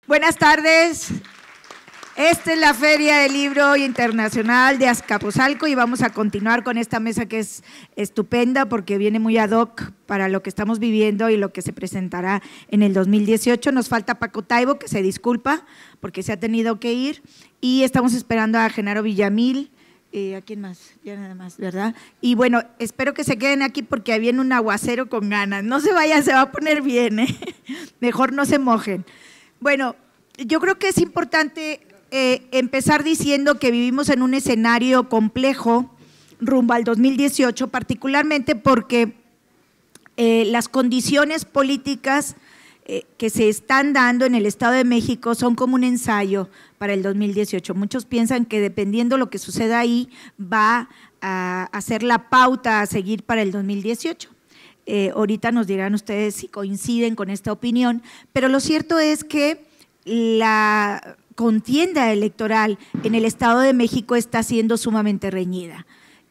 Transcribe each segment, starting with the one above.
Buenas tardes. Esta es la Feria del Libro Internacional de Azcapotzalco y vamos a continuar con esta mesa que es estupenda porque viene muy ad hoc para lo que estamos viviendo y lo que se presentará en el 2018. Nos falta Paco Taibo, que se disculpa porque se ha tenido que ir, y estamos esperando a Genaro Villamil. ¿A quién más? Ya nada más, ¿verdad? Y bueno, espero que se queden aquí porque viene un aguacero con ganas. No se vayan, se va a poner bien, ¿eh? Mejor no se mojen. Bueno, yo creo que es importante empezar diciendo que vivimos en un escenario complejo rumbo al 2018, particularmente porque las condiciones políticas que se están dando en el Estado de México son como un ensayo para el 2018. Muchos piensan que dependiendo lo que suceda ahí va a hacer la pauta a seguir para el 2018. Ahorita nos dirán ustedes si coinciden con esta opinión, pero lo cierto es que la contienda electoral en el Estado de México está siendo sumamente reñida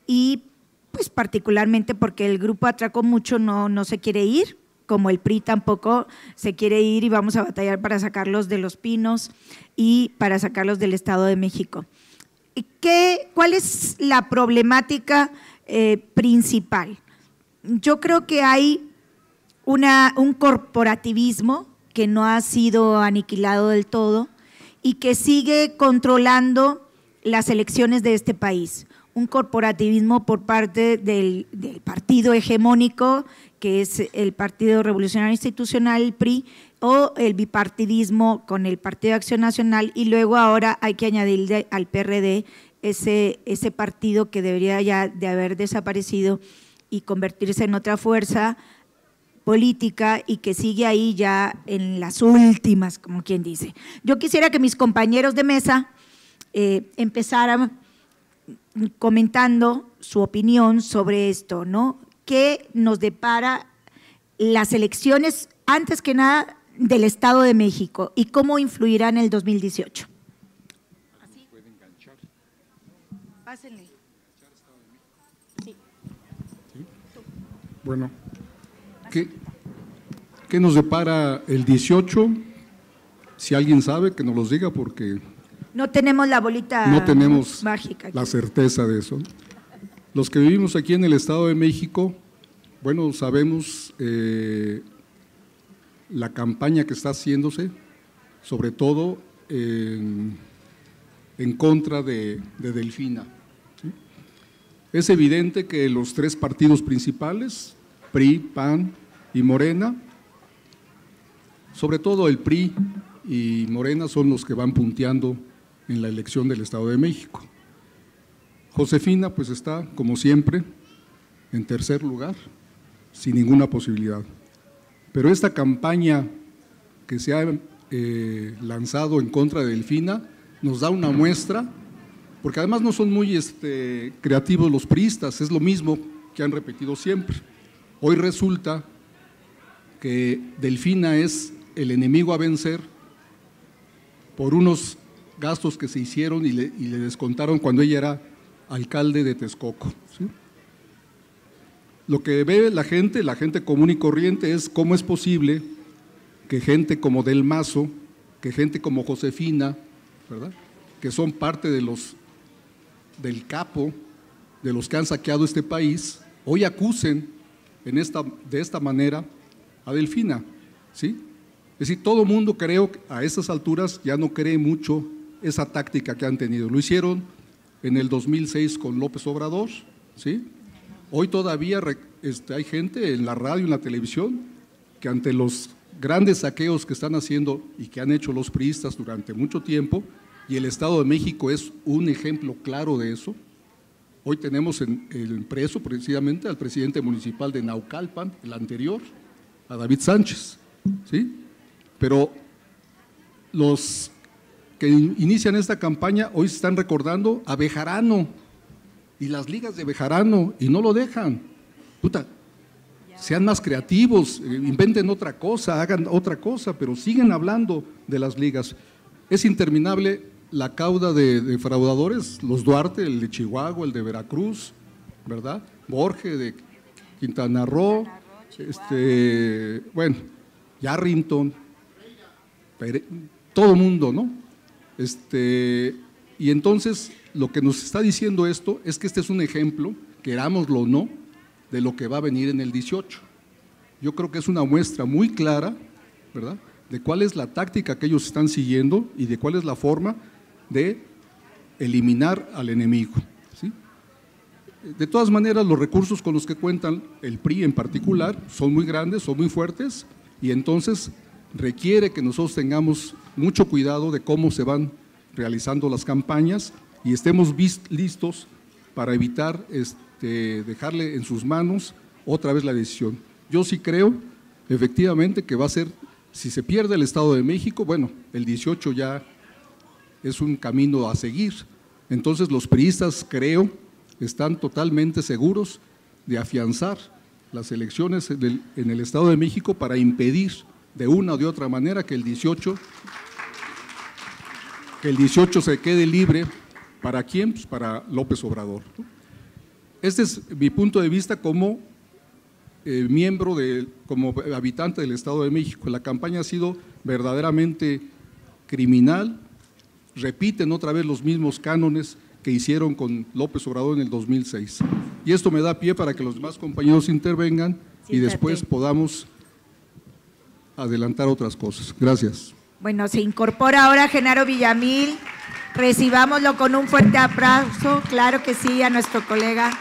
y pues particularmente porque el grupo Atraco Mucho no se quiere ir, como el PRI tampoco se quiere ir, y vamos a batallar para sacarlos de Los Pinos y para sacarlos del Estado de México. ¿Cuál es la problemática principal? Yo creo que hay un corporativismo que no ha sido aniquilado del todo y que sigue controlando las elecciones de este país. Un corporativismo por parte del partido hegemónico, que es el Partido Revolucionario Institucional, el PRI, o el bipartidismo con el Partido de Acción Nacional, y luego ahora hay que añadirle al PRD ese partido que debería ya de haber desaparecido y convertirse en otra fuerza política y que sigue ahí ya en las últimas, como quien dice. Yo quisiera que mis compañeros de mesa empezaran comentando su opinión sobre esto, ¿no? ¿Qué nos depara las elecciones, antes que nada, del Estado de México y cómo influirán en el 2018? ¿Así? Puede enganchar. Pásenle. Sí. Bueno, ¿qué nos depara el 18? Si alguien sabe, que nos los diga, porque no tenemos la bolita no tenemos mágica la certeza de eso. Los que vivimos aquí en el Estado de México, bueno, sabemos la campaña que está haciéndose, sobre todo en contra de Delfina. ¿Sí? Es evidente que los tres partidos principales, PRI, PAN y Morena, sobre todo el PRI y Morena son los que van punteando en la elección del Estado de México. Josefina pues está, como siempre, en tercer lugar, sin ninguna posibilidad. Pero esta campaña que se ha lanzado en contra de Delfina nos da una muestra, porque además no son muy creativos los priistas, es lo mismo que han repetido siempre. Hoy resulta que Delfina es el enemigo a vencer por unos gastos que se hicieron y le descontaron cuando ella era alcalde de Texcoco. ¿Sí? Lo que ve la gente común y corriente, es cómo es posible que gente como Del Mazo, que gente como Josefina, ¿verdad?, que son parte del capo, de los que han saqueado este país, hoy acusen de esta manera a Delfina, ¿sí? Es decir, todo mundo, creo, a estas alturas ya no cree mucho esa táctica que han tenido. Lo hicieron en el 2006 con López Obrador, ¿sí? Hoy todavía hay gente en la radio y en la televisión que ante los grandes saqueos que están haciendo y que han hecho los priistas durante mucho tiempo, y el Estado de México es un ejemplo claro de eso. Hoy tenemos el preso precisamente al presidente municipal de Naucalpan, el anterior, a David Sánchez, ¿sí? Pero los que inician esta campaña hoy se están recordando a Bejarano y las ligas de Bejarano y no lo dejan. Puta, sean más creativos, inventen otra cosa, hagan otra cosa, pero siguen hablando de las ligas. Es interminable la cauda de defraudadores, los Duarte, el de Chihuahua, el de Veracruz, ¿verdad? Borge de Quintana Roo, bueno, Yarrington, todo mundo, ¿no? Y entonces lo que nos está diciendo esto es que este es un ejemplo, querámoslo o no, de lo que va a venir en el 18. Yo creo que es una muestra muy clara, ¿verdad?, de cuál es la táctica que ellos están siguiendo y de cuál es la forma de eliminar al enemigo, ¿sí? De todas maneras, los recursos con los que cuentan el PRI en particular son muy grandes, son muy fuertes, y entonces requiere que nosotros tengamos mucho cuidado de cómo se van realizando las campañas y estemos listos para evitar dejarle en sus manos otra vez la decisión. Yo sí creo, efectivamente, que va a ser, si se pierde el Estado de México, bueno, el 18 ya es un camino a seguir. Entonces los priistas, creo, están totalmente seguros de afianzar las elecciones en el Estado de México para impedir de una o de otra manera que el 18 se quede libre. ¿Para quién? Pues para López Obrador. Este es mi punto de vista como como habitante del Estado de México. La campaña ha sido verdaderamente criminal, repiten otra vez los mismos cánones que hicieron con López Obrador en el 2006. Y esto me da pie para que los demás compañeros intervengan y después podamos adelantar otras cosas. Gracias. Bueno, se incorpora ahora Genaro Villamil. Recibámoslo con un fuerte aplauso, claro que sí, a nuestro colega.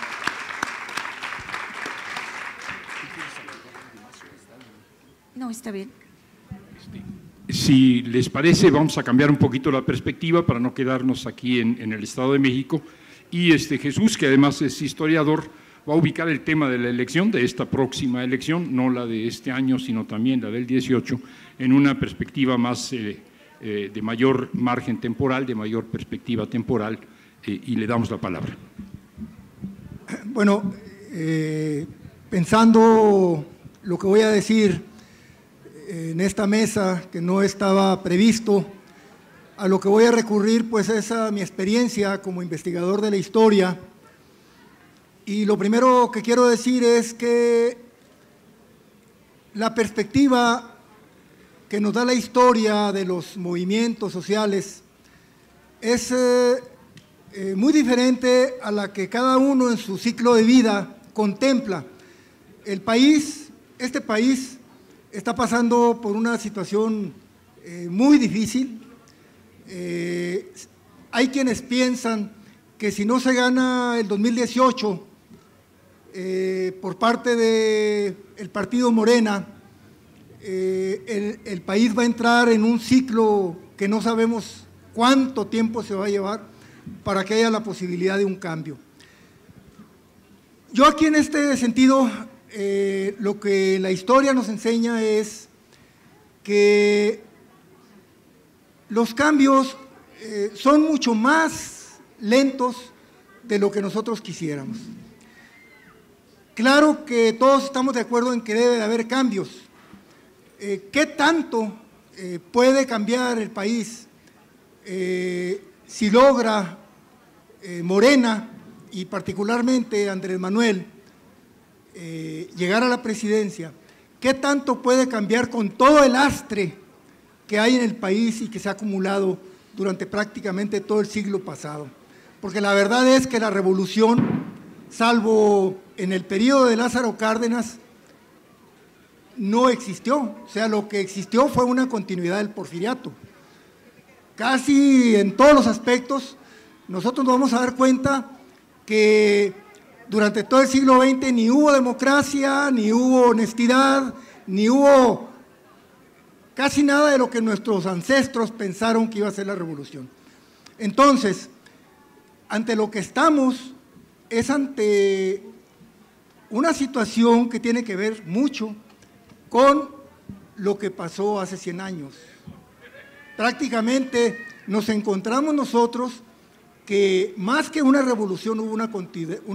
No, está bien. Si les parece, vamos a cambiar un poquito la perspectiva para no quedarnos aquí en el Estado de México. Y Jesús, que además es historiador, va a ubicar el tema de la elección, de esta próxima elección, no la de este año, sino también la del 18, en una perspectiva más de mayor margen temporal, de mayor perspectiva temporal, y le damos la palabra. Bueno, pensando lo que voy a decir en esta mesa, que no estaba previsto, a lo que voy a recurrir pues es a mi experiencia como investigador de la historia. Y lo primero que quiero decir es que la perspectiva que nos da la historia de los movimientos sociales es muy diferente a la que cada uno en su ciclo de vida contempla. Este país está pasando por una situación muy difícil. Hay quienes piensan que si no se gana el 2018 por parte del partido Morena, el país va a entrar en un ciclo que no sabemos cuánto tiempo se va a llevar para que haya la posibilidad de un cambio. Yo aquí en este sentido, lo que la historia nos enseña es que los cambios son mucho más lentos de lo que nosotros quisiéramos. Claro que todos estamos de acuerdo en que debe de haber cambios. ¿Qué tanto puede cambiar el país si logra Morena y particularmente Andrés Manuel llegar a la presidencia? ¿Qué tanto puede cambiar con todo el lastre que hay en el país y que se ha acumulado durante prácticamente todo el siglo pasado? Porque la verdad es que la revolución, salvo en el periodo de Lázaro Cárdenas, no existió. O sea, lo que existió fue una continuidad del porfiriato. Casi en todos los aspectos, nosotros nos vamos a dar cuenta que durante todo el siglo XX ni hubo democracia, ni hubo honestidad, ni hubo casi nada de lo que nuestros ancestros pensaron que iba a ser la revolución. Entonces, ante lo que estamos es ante una situación que tiene que ver mucho con lo que pasó hace 100 años. Prácticamente nos encontramos nosotros que más que una revolución hubo una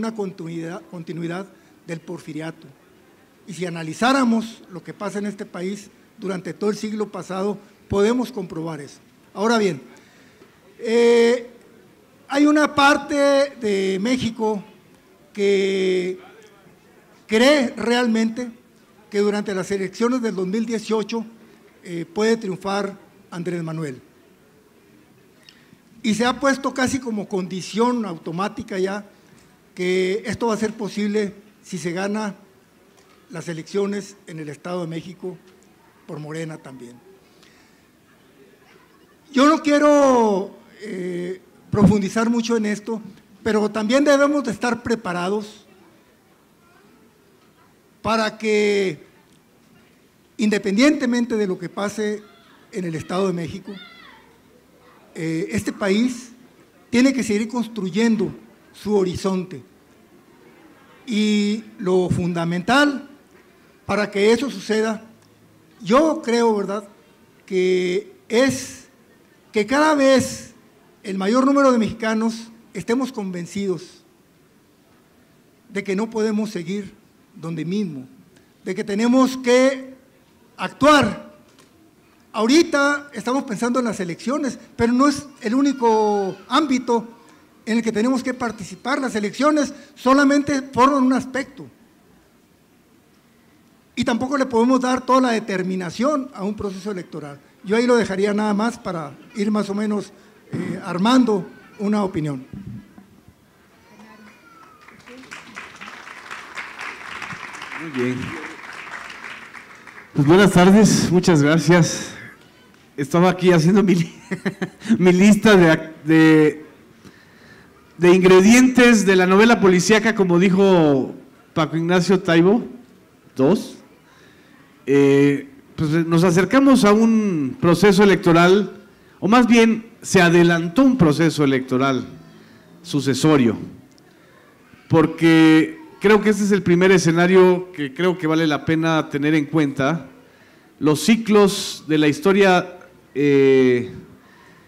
continuidad del porfiriato. Y si analizáramos lo que pasa en este país durante todo el siglo pasado, podemos comprobar eso. Ahora bien, hay una parte de México que cree realmente que durante las elecciones del 2018 puede triunfar Andrés Manuel. y se ha puesto casi como condición automática ya que esto va a ser posible si se gana las elecciones en el Estado de México por Morena también. Yo no quiero profundizar mucho en esto, pero también debemos de estar preparados para que, independientemente de lo que pase en el Estado de México, este país tiene que seguir construyendo su horizonte. Y lo fundamental para que eso suceda, yo creo, ¿verdad?, que es que cada vez el mayor número de mexicanos estemos convencidos de que no podemos seguir donde mismo, de que tenemos que actuar. Ahorita estamos pensando en las elecciones, pero no es el único ámbito en el que tenemos que participar. Las elecciones solamente forman un aspecto. Y tampoco le podemos dar toda la determinación a un proceso electoral. Yo ahí lo dejaría nada más para ir más o menos armando una opinión. Muy bien. Pues buenas tardes, muchas gracias. Estaba aquí haciendo mi lista de ingredientes de la novela policíaca, como dijo Paco Ignacio Taibo, 2. Pues nos acercamos a un proceso electoral, o más bien se adelantó un proceso electoral sucesorio, porque creo que este es el primer escenario que creo que vale la pena tener en cuenta. Los ciclos de la historia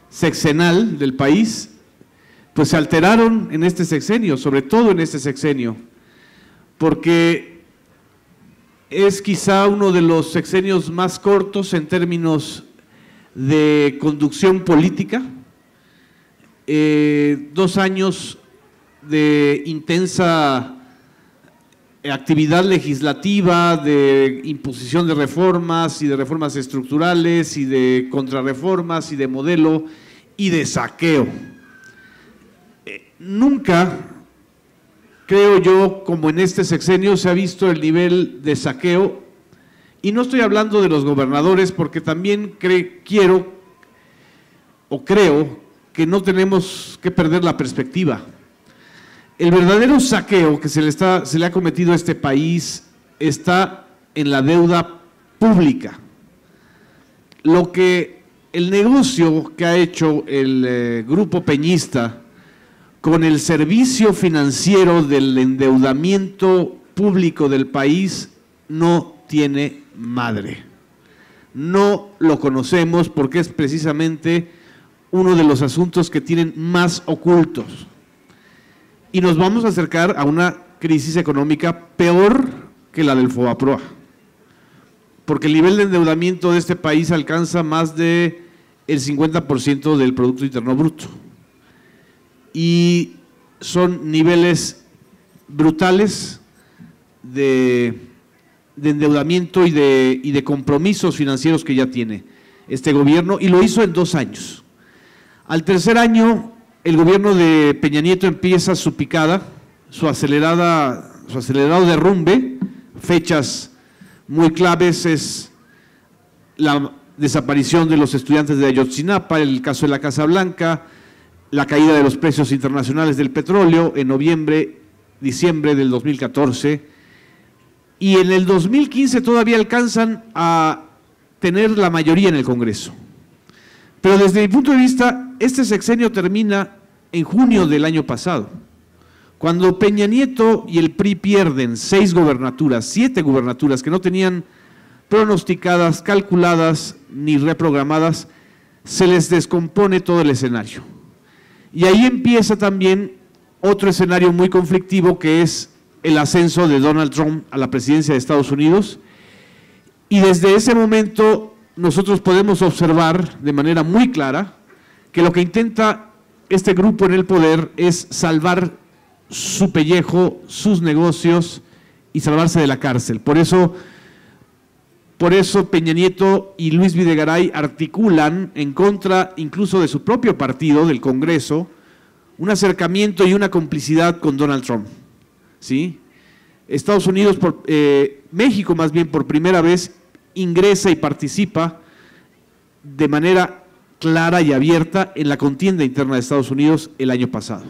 sexenal del país pues se alteraron en este sexenio, sobre todo en este sexenio, porque es quizá uno de los sexenios más cortos en términos de conducción política, 2 años de intensa actividad legislativa, de imposición de reformas y de reformas estructurales y de contrarreformas y de modelo y de saqueo. Nunca, creo yo, como en este sexenio se ha visto el nivel de saqueo, y no estoy hablando de los gobernadores porque también creo que no tenemos que perder la perspectiva. El verdadero saqueo que se le ha cometido a este país está en la deuda pública. El negocio que ha hecho el grupo peñista con el servicio financiero del endeudamiento público del país no tiene madre. No lo conocemos porque es precisamente uno de los asuntos que tienen más ocultos. Y nos vamos a acercar a una crisis económica peor que la del FOBAPROA, porque el nivel de endeudamiento de este país alcanza más del 50% del Producto Interno Bruto. Y son niveles brutales de endeudamiento y de compromisos financieros que ya tiene este gobierno, y lo hizo en 2 años. Al tercer año, el gobierno de Peña Nieto empieza su picada, su acelerado derrumbe. Fechas muy claves es la desaparición de los estudiantes de Ayotzinapa, el caso de la Casa Blanca, la caída de los precios internacionales del petróleo en diciembre del 2014, y en el 2015 todavía alcanzan a tener la mayoría en el Congreso. Pero desde mi punto de vista, este sexenio termina en junio del año pasado, cuando Peña Nieto y el PRI pierden 7 gubernaturas que no tenían pronosticadas, calculadas ni reprogramadas. Se les descompone todo el escenario. Y ahí empieza también otro escenario muy conflictivo, que es el ascenso de Donald Trump a la presidencia de Estados Unidos, y desde ese momento nosotros podemos observar de manera muy clara que lo que intenta este grupo en el poder es salvar su pellejo, sus negocios y salvarse de la cárcel. Por eso por eso Peña Nieto y Luis Videgaray articulan en contra incluso de su propio partido, del Congreso, un acercamiento y una complicidad con Donald Trump, ¿sí? Estados Unidos, México más bien por primera vez ingresa y participa de manera clara y abierta en la contienda interna de Estados Unidos el año pasado.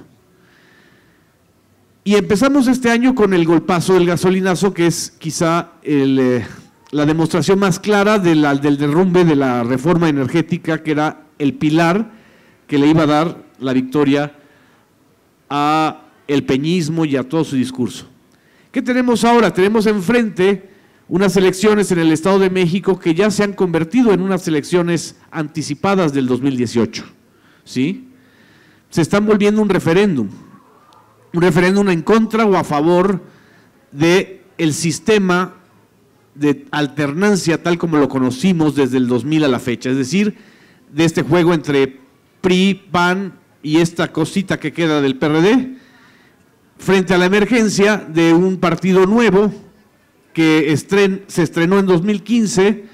Y empezamos este año con el golpazo del gasolinazo, que es quizá la demostración más clara del derrumbe de la reforma energética, que era el pilar que le iba a dar la victoria a el peñismo y a todo su discurso. ¿Qué tenemos ahora? Tenemos enfrente unas elecciones en el Estado de México que ya se han convertido en unas elecciones anticipadas del 2018, ¿sí? Se están volviendo un referéndum en contra o a favor del sistema de alternancia tal como lo conocimos desde el 2000 a la fecha, es decir, de este juego entre PRI, PAN y esta cosita que queda del PRD, frente a la emergencia de un partido nuevo que se estrenó en 2015,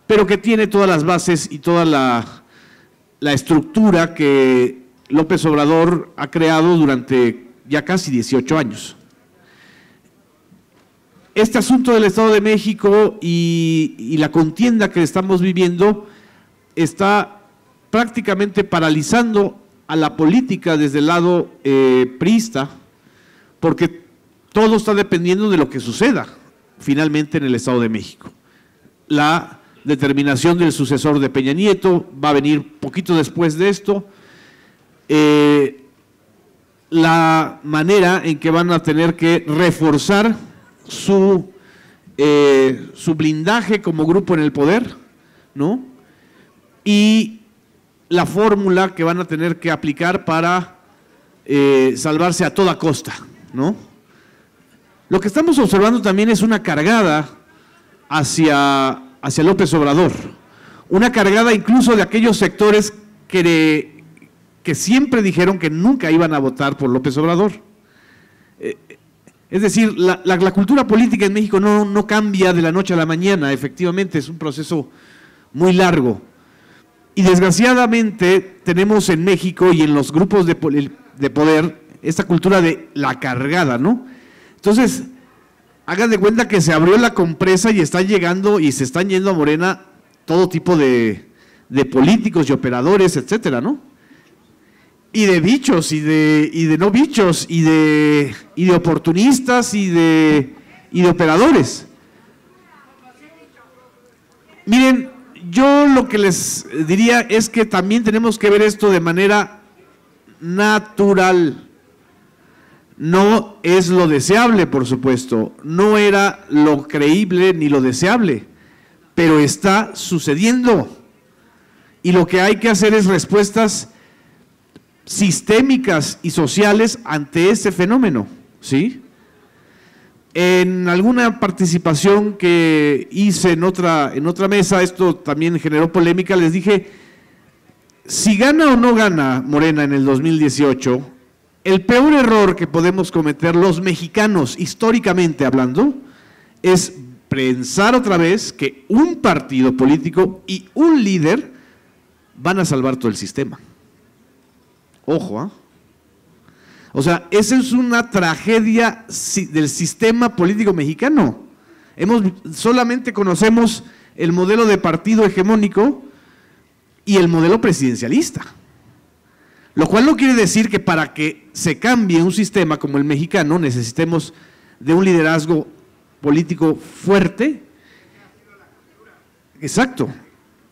pero que tiene todas las bases y toda la estructura que López Obrador ha creado durante ya casi 18 años. Este asunto del Estado de México y la contienda que estamos viviendo está prácticamente paralizando a la política desde el lado priista, porque todo está dependiendo de lo que suceda finalmente en el Estado de México. La determinación del sucesor de Peña Nieto va a venir poquito después de esto. La manera en que van a tener que reforzar su blindaje como grupo en el poder, ¿no? Y la fórmula que van a tener que aplicar para salvarse a toda costa, ¿no? Lo que estamos observando también es una cargada hacia López Obrador, una cargada incluso de aquellos sectores que siempre dijeron que nunca iban a votar por López Obrador. Es decir, la cultura política en México no cambia de la noche a la mañana, efectivamente, es un proceso muy largo. Y desgraciadamente tenemos en México y en los grupos de poder esta cultura de la cargada, ¿no? Entonces, hagan de cuenta que se abrió la compresa y están llegando y se están yendo a Morena todo tipo de políticos y operadores, etcétera, ¿no? Y de bichos, y de no bichos, y de oportunistas, y de operadores. Miren, yo lo que les diría es que también tenemos que ver esto de manera natural. No es lo deseable, por supuesto, no era lo creíble ni lo deseable, pero está sucediendo. Y lo que hay que hacer es respuestas sistémicas y sociales ante ese fenómeno, ¿sí? En alguna participación que hice en otra mesa, esto también generó polémica, les dije, si gana o no gana Morena en el 2018, el peor error que podemos cometer los mexicanos, históricamente hablando, es pensar otra vez que un partido político y un líder van a salvar todo el sistema. Ojo, ¿eh? O sea, esa es una tragedia del sistema político mexicano. Solamente conocemos el modelo de partido hegemónico y el modelo presidencialista. Lo cual no quiere decir que para que se cambie un sistema como el mexicano necesitemos de un liderazgo político fuerte. Exacto.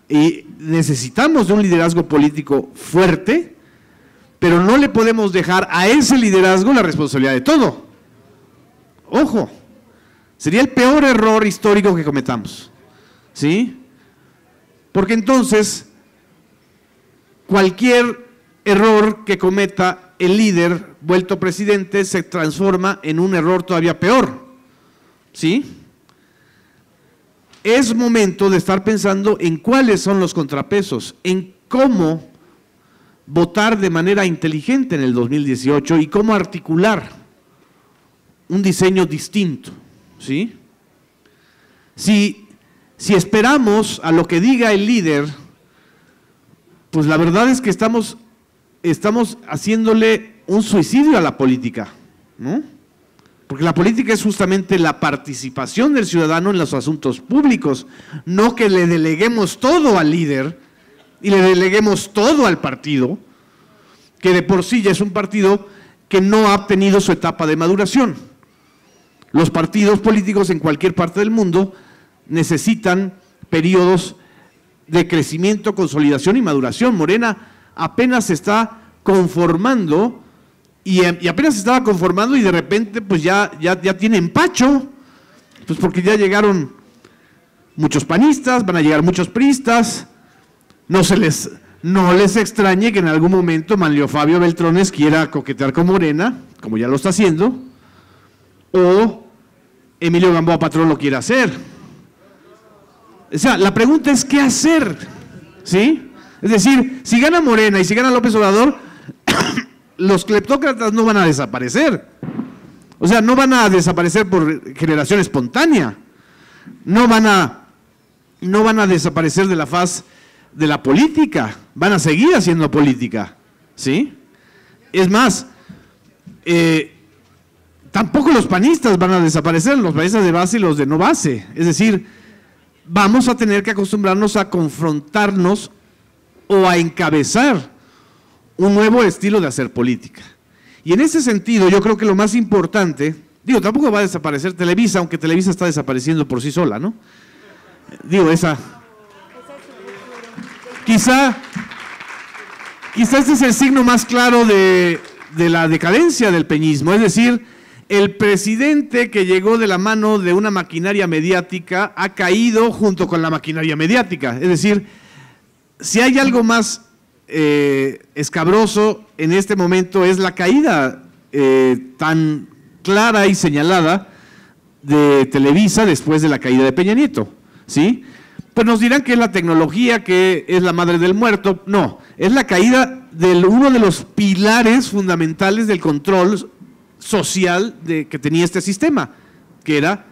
Y necesitamos de un liderazgo político fuerte, pero no le podemos dejar a ese liderazgo la responsabilidad de todo. Ojo, sería el peor error histórico que cometamos, ¿sí? Porque entonces, cualquier error que cometa el líder vuelto presidente se transforma en un error todavía peor, ¿sí? Es momento de estar pensando en cuáles son los contrapesos, en cómo votar de manera inteligente en el 2018 y cómo articular un diseño distinto, ¿sí? Si si esperamos a lo que diga el líder, pues la verdad es que estamos haciéndole un suicidio a la política, ¿no? Porque la política es justamente la participación del ciudadano en los asuntos públicos, no que le deleguemos todo al líder y le deleguemos todo al partido, que de por sí ya es un partido que no ha tenido su etapa de maduración. Los partidos políticos en cualquier parte del mundo necesitan periodos de crecimiento, consolidación y maduración. Morena apenas se está conformando y apenas se estaba conformando y de repente pues ya tiene empacho, pues porque ya llegaron muchos panistas, van a llegar muchos priistas. No les extrañe que en algún momento Manlio Fabio Beltrones quiera coquetear con Morena, como ya lo está haciendo, o Emilio Gamboa Patrón lo quiera hacer. O sea, la pregunta es ¿qué hacer? ¿Sí? Es decir, si gana Morena y si gana López Obrador, los cleptócratas no van a desaparecer. O sea, no van a desaparecer por generación espontánea. No van a desaparecer de la faz de la política. Van a seguir haciendo política. ¿Sí? Es más, tampoco los panistas van a desaparecer, los panistas de base y los de no base. Es decir, vamos a tener que acostumbrarnos a confrontarnos o a encabezar un nuevo estilo de hacer política. Y en ese sentido yo creo que lo más importante, tampoco va a desaparecer Televisa, aunque Televisa está desapareciendo por sí sola, ¿no? Quizá este es el signo más claro de la decadencia del peñismo, es decir, el presidente que llegó de la mano de una maquinaria mediática ha caído junto con la maquinaria mediática. Es decir, si hay algo más escabroso en este momento es la caída tan clara y señalada de Televisa después de la caída de Peña Nieto, ¿sí? Pues nos dirán que es la tecnología, que es la madre del muerto. No, es la caída de uno de los pilares fundamentales del control social que tenía este sistema, que era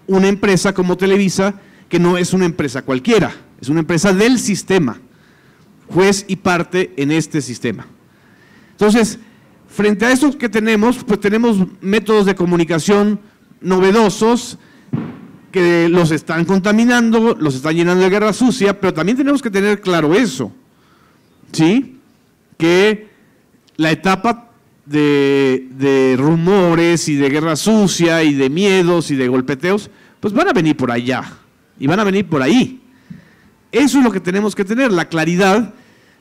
una empresa como Televisa, que no es una empresa cualquiera, es una empresa del sistema, juez y parte en este sistema. Entonces, frente a eso que tenemos, pues tenemos métodos de comunicación novedosos que los están contaminando, los están llenando de guerra sucia, pero también tenemos que tener claro eso, ¿sí? Que la etapa de rumores y de guerra sucia y de miedos y de golpeteos, pues van a venir por allá y van a venir por ahí. Eso es lo que tenemos que tener, la claridad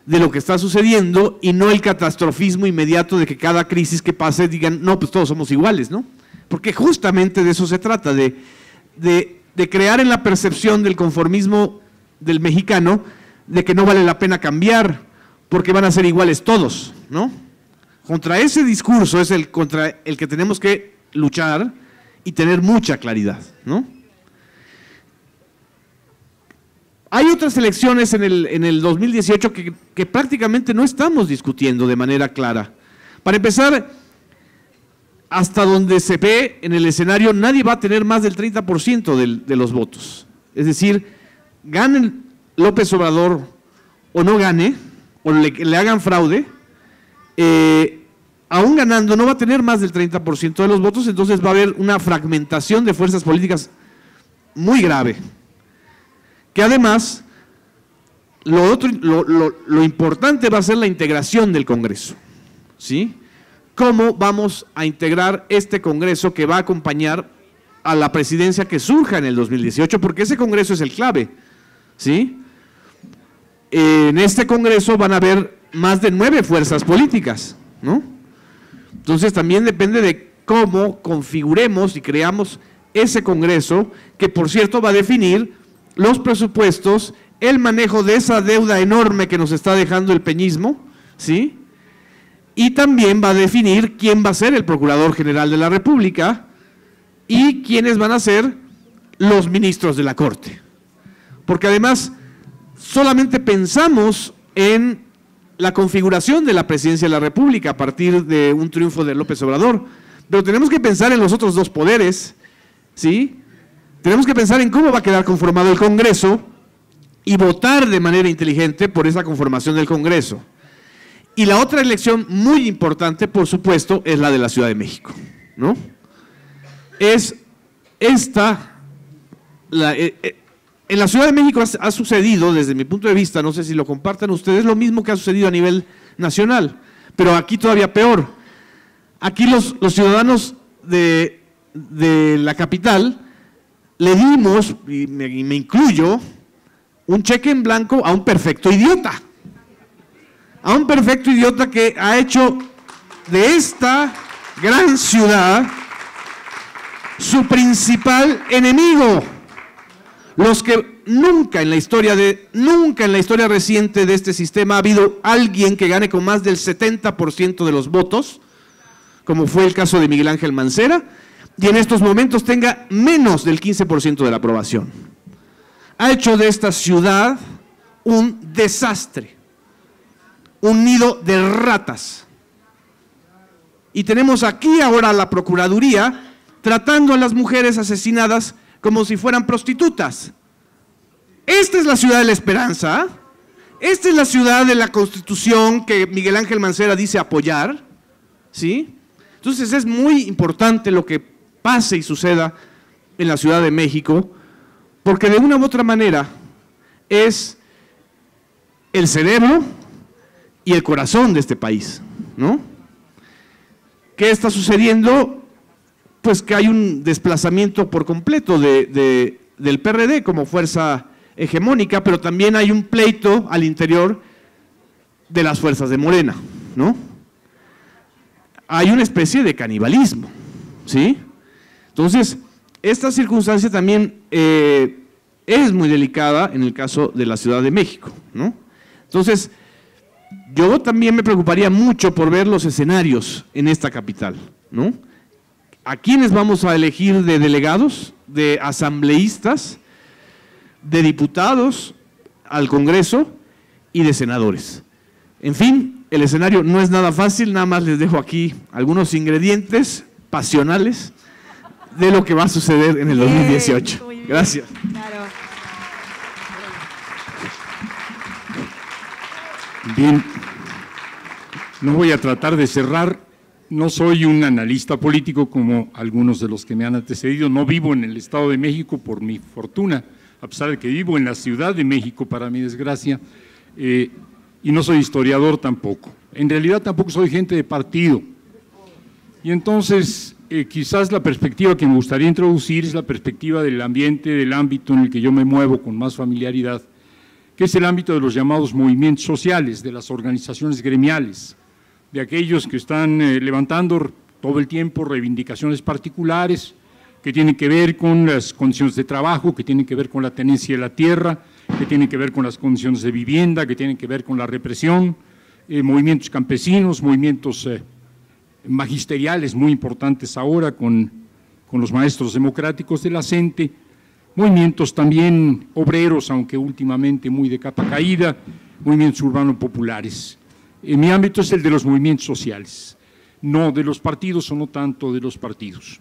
de lo que está sucediendo y no el catastrofismo inmediato de que cada crisis que pase digan, no, pues todos somos iguales, ¿no? Porque justamente de eso se trata, de crear en la percepción del conformismo del mexicano de que no vale la pena cambiar porque van a ser iguales todos, ¿no? Contra ese discurso es contra el que tenemos que luchar y tener mucha claridad, ¿no? Hay otras elecciones en el 2018 que prácticamente no estamos discutiendo de manera clara. Para empezar, hasta donde se ve en el escenario, nadie va a tener más del 30% de los votos. Es decir, gane López Obrador o no gane, o le hagan fraude, aún ganando no va a tener más del 30% de los votos, entonces va a haber una fragmentación de fuerzas políticas muy grave. Que además, lo importante va a ser la integración del Congreso, ¿sí? ¿Cómo vamos a integrar este Congreso que va a acompañar a la presidencia que surja en el 2018? Porque ese Congreso es el clave, ¿sí? En este Congreso van a haber más de 9 fuerzas políticas, ¿no? Entonces también depende de cómo configuremos y creamos ese Congreso, que por cierto va a definir los presupuestos, el manejo de esa deuda enorme que nos está dejando el peñismo, ¿sí? Y también va a definir quién va a ser el Procurador General de la República y quiénes van a ser los ministros de la Corte. Porque además solamente pensamos en la configuración de la presidencia de la República a partir de un triunfo de López Obrador, pero tenemos que pensar en los otros dos poderes, ¿sí? Tenemos que pensar en cómo va a quedar conformado el Congreso y votar de manera inteligente por esa conformación del Congreso. Y la otra elección muy importante, por supuesto, es la de la Ciudad de México, ¿no? Es esta, en la Ciudad de México ha sucedido, desde mi punto de vista, no sé si lo compartan ustedes, lo mismo que ha sucedido a nivel nacional, pero aquí todavía peor. Aquí los ciudadanos de la capital le dimos, y me incluyo, un cheque en blanco a un perfecto idiota. A un perfecto idiota que ha hecho de esta gran ciudad su principal enemigo. Los que nunca en la historia reciente de este sistema ha habido alguien que gane con más del 70% de los votos, como fue el caso de Miguel Ángel Mancera, y en estos momentos tenga menos del 15% de la aprobación. Ha hecho de esta ciudad un desastre, un nido de ratas. Y tenemos aquí ahora la Procuraduría tratando a las mujeres asesinadas como si fueran prostitutas. Esta es la ciudad de la esperanza, esta es la ciudad de la Constitución que Miguel Ángel Mancera dice apoyar, ¿sí? Entonces es muy importante lo que pase y suceda en la Ciudad de México, porque de una u otra manera es el cerebro y el corazón de este país, ¿no? ¿Qué está sucediendo? Pues que hay un desplazamiento por completo del PRD como fuerza hegemónica, pero también hay un pleito al interior de las fuerzas de Morena, ¿no? Hay una especie de canibalismo, ¿sí? Entonces, esta circunstancia también es muy delicada en el caso de la Ciudad de México, ¿no? Entonces, yo también me preocuparía mucho por ver los escenarios en esta capital, ¿no? ¿A quiénes vamos a elegir de delegados, de asambleístas, de diputados al Congreso y de senadores? En fin, el escenario no es nada fácil, nada más les dejo aquí algunos ingredientes pasionales de lo que va a suceder en el 2018. Gracias. Claro. Bien, no voy a tratar de cerrar, no soy un analista político como algunos de los que me han antecedido, no vivo en el Estado de México por mi fortuna, a pesar de que vivo en la Ciudad de México para mi desgracia, y no soy historiador tampoco. En realidad tampoco soy gente de partido. Y entonces quizás la perspectiva que me gustaría introducir es la perspectiva del ambiente, del ámbito en el que yo me muevo con más familiaridad, que es el ámbito de los llamados movimientos sociales, de las organizaciones gremiales, de aquellos que están levantando todo el tiempo reivindicaciones particulares que tienen que ver con las condiciones de trabajo, que tienen que ver con la tenencia de la tierra, que tienen que ver con las condiciones de vivienda, que tienen que ver con la represión, movimientos campesinos, movimientos magisteriales muy importantes ahora con los maestros democráticos de la CENTE, movimientos también obreros, aunque últimamente muy de capa caída, movimientos urbanos populares. Mi ámbito es el de los movimientos sociales, no de los partidos o no tanto de los partidos.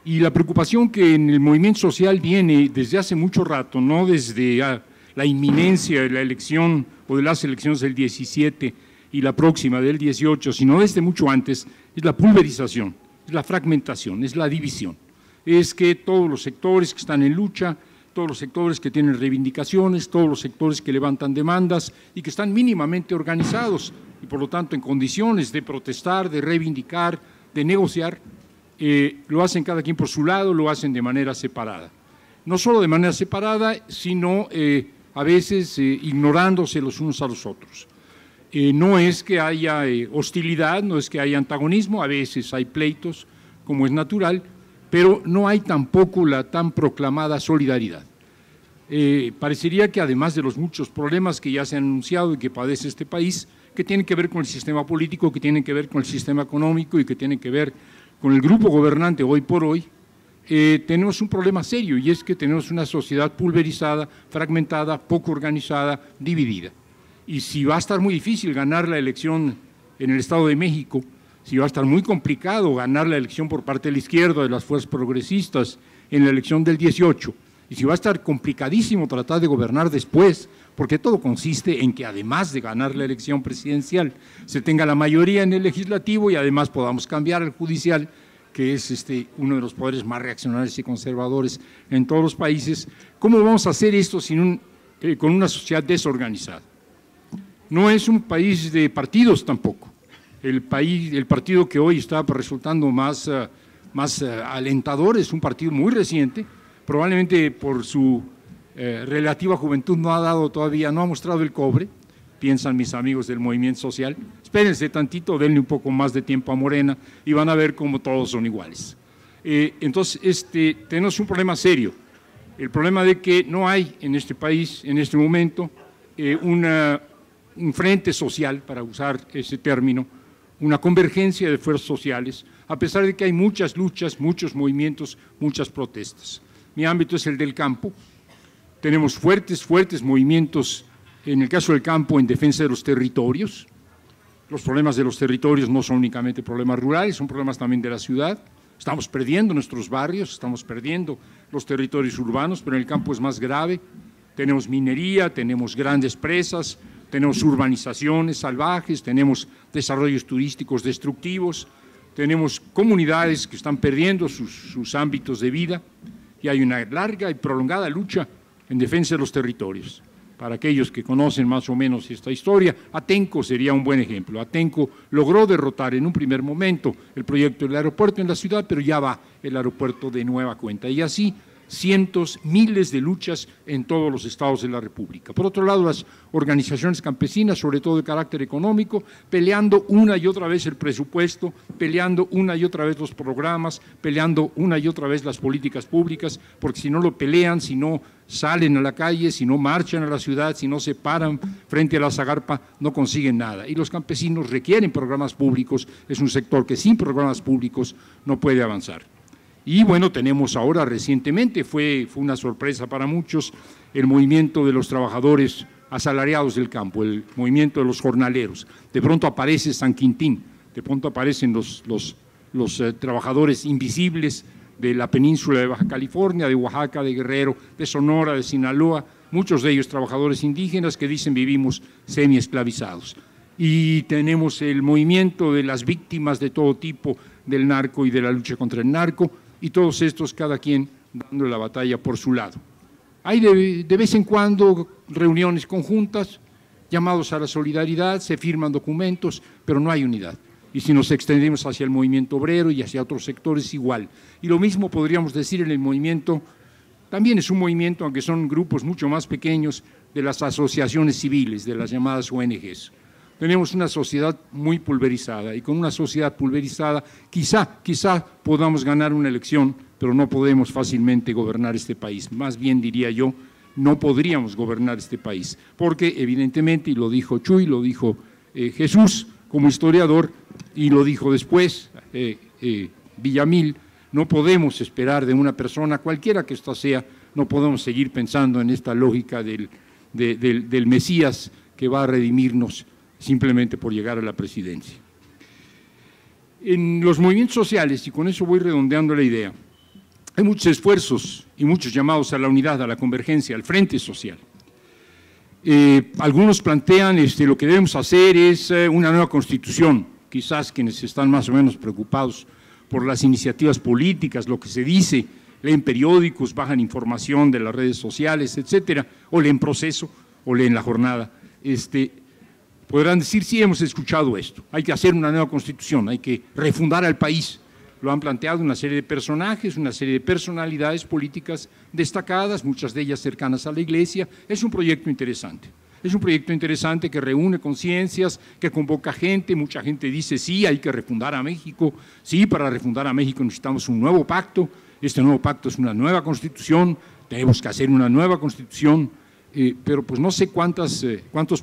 Y la preocupación que en el movimiento social viene desde hace mucho rato, no desde la inminencia de la elección o de las elecciones del 17 y la próxima del 18, sino desde mucho antes, es la pulverización, es la fragmentación, es la división. Es que todos los sectores que están en lucha, todos los sectores que tienen reivindicaciones, todos los sectores que levantan demandas y que están mínimamente organizados y por lo tanto en condiciones de protestar, de reivindicar, de negociar, lo hacen cada quien por su lado, lo hacen de manera separada. No solo de manera separada, sino a veces ignorándose los unos a los otros. No es que haya hostilidad, no es que haya antagonismo, a veces hay pleitos, como es natural, pero no hay tampoco la tan proclamada solidaridad. Parecería que además de los muchos problemas que ya se han anunciado y que padece este país, que tienen que ver con el sistema político, que tienen que ver con el sistema económico y que tienen que ver con el grupo gobernante hoy por hoy, tenemos un problema serio y es que tenemos una sociedad pulverizada, fragmentada, poco organizada, dividida. Y si va a estar muy difícil ganar la elección en el Estado de México, si va a estar muy complicado ganar la elección por parte de la izquierda, de las fuerzas progresistas en la elección del 18, y si va a estar complicadísimo tratar de gobernar después, porque todo consiste en que además de ganar la elección presidencial, se tenga la mayoría en el legislativo y además podamos cambiar al judicial, que es uno de los poderes más reaccionarios y conservadores en todos los países. ¿Cómo vamos a hacer esto con una sociedad desorganizada? No es un país de partidos tampoco. El partido que hoy está resultando más alentador es un partido muy reciente, probablemente por su relativa juventud no ha mostrado el cobre, piensan mis amigos del movimiento social. Espérense tantito, denle un poco más de tiempo a Morena y van a ver cómo todos son iguales. Entonces, tenemos un problema serio, el problema de que no hay en este país, en este momento, un frente social, para usar ese término, una convergencia de fuerzas sociales, a pesar de que hay muchas luchas, muchos movimientos, muchas protestas. Mi ámbito es el del campo. Tenemos fuertes movimientos, en el caso del campo, en defensa de los territorios. Los problemas de los territorios no son únicamente problemas rurales, son problemas también de la ciudad. Estamos perdiendo nuestros barrios, estamos perdiendo los territorios urbanos, pero en el campo es más grave. Tenemos minería, tenemos grandes presas, tenemos urbanizaciones salvajes, tenemos desarrollos turísticos destructivos, tenemos comunidades que están perdiendo sus ámbitos de vida y hay una larga y prolongada lucha en defensa de los territorios. Para aquellos que conocen más o menos esta historia, Atenco sería un buen ejemplo. Atenco logró derrotar en un primer momento el proyecto del aeropuerto en la ciudad, pero ya va el aeropuerto de nueva cuenta. Y así cientos, miles de luchas en todos los estados de la República. Por otro lado, las organizaciones campesinas, sobre todo de carácter económico, peleando una y otra vez el presupuesto, peleando una y otra vez los programas, peleando una y otra vez las políticas públicas, porque si no lo pelean, si no salen a la calle, si no marchan a la ciudad, si no se paran frente a la Zagarpa, no consiguen nada. Y los campesinos requieren programas públicos, es un sector que sin programas públicos no puede avanzar. Y bueno, tenemos ahora recientemente, fue una sorpresa para muchos, el movimiento de los trabajadores asalariados del campo, el movimiento de los jornaleros. De pronto aparece San Quintín, de pronto aparecen los trabajadores invisibles de la península de Baja California, de Oaxaca, de Guerrero, de Sonora, de Sinaloa, muchos de ellos trabajadores indígenas que dicen vivimos semi-esclavizados. Y tenemos el movimiento de las víctimas de todo tipo del narco y de la lucha contra el narco, y todos estos, cada quien dando la batalla por su lado. Hay de vez en cuando reuniones conjuntas, llamados a la solidaridad, se firman documentos, pero no hay unidad. Y si nos extendemos hacia el movimiento obrero y hacia otros sectores, igual. Y lo mismo podríamos decir en el movimiento, también es un movimiento, aunque son grupos mucho más pequeños, de las asociaciones civiles, de las llamadas ONGs. Tenemos una sociedad muy pulverizada y con una sociedad pulverizada quizá podamos ganar una elección, pero no podemos fácilmente gobernar este país. Más bien diría yo, no podríamos gobernar este país, porque evidentemente, y lo dijo Chuy, lo dijo Jesús como historiador, y lo dijo después Villamil, no podemos esperar de una persona, cualquiera que ésta sea, no podemos seguir pensando en esta lógica del Mesías que va a redimirnos simplemente por llegar a la presidencia. En los movimientos sociales, y con eso voy redondeando la idea, hay muchos esfuerzos y muchos llamados a la unidad, a la convergencia, al frente social. Algunos plantean lo que debemos hacer es una nueva constitución, quizás quienes están más o menos preocupados por las iniciativas políticas, lo que se dice, leen periódicos, bajan información de las redes sociales, etcétera, o leen Proceso, o leen La Jornada, podrán decir, sí, hemos escuchado esto, hay que hacer una nueva constitución, hay que refundar al país. Lo han planteado una serie de personajes, una serie de personalidades políticas destacadas, muchas de ellas cercanas a la Iglesia. Es un proyecto interesante. Es un proyecto interesante que reúne conciencias, que convoca gente, mucha gente dice, sí, hay que refundar a México, sí, para refundar a México necesitamos un nuevo pacto, este nuevo pacto es una nueva constitución, tenemos que hacer una nueva constitución. Pero pues no sé cuántos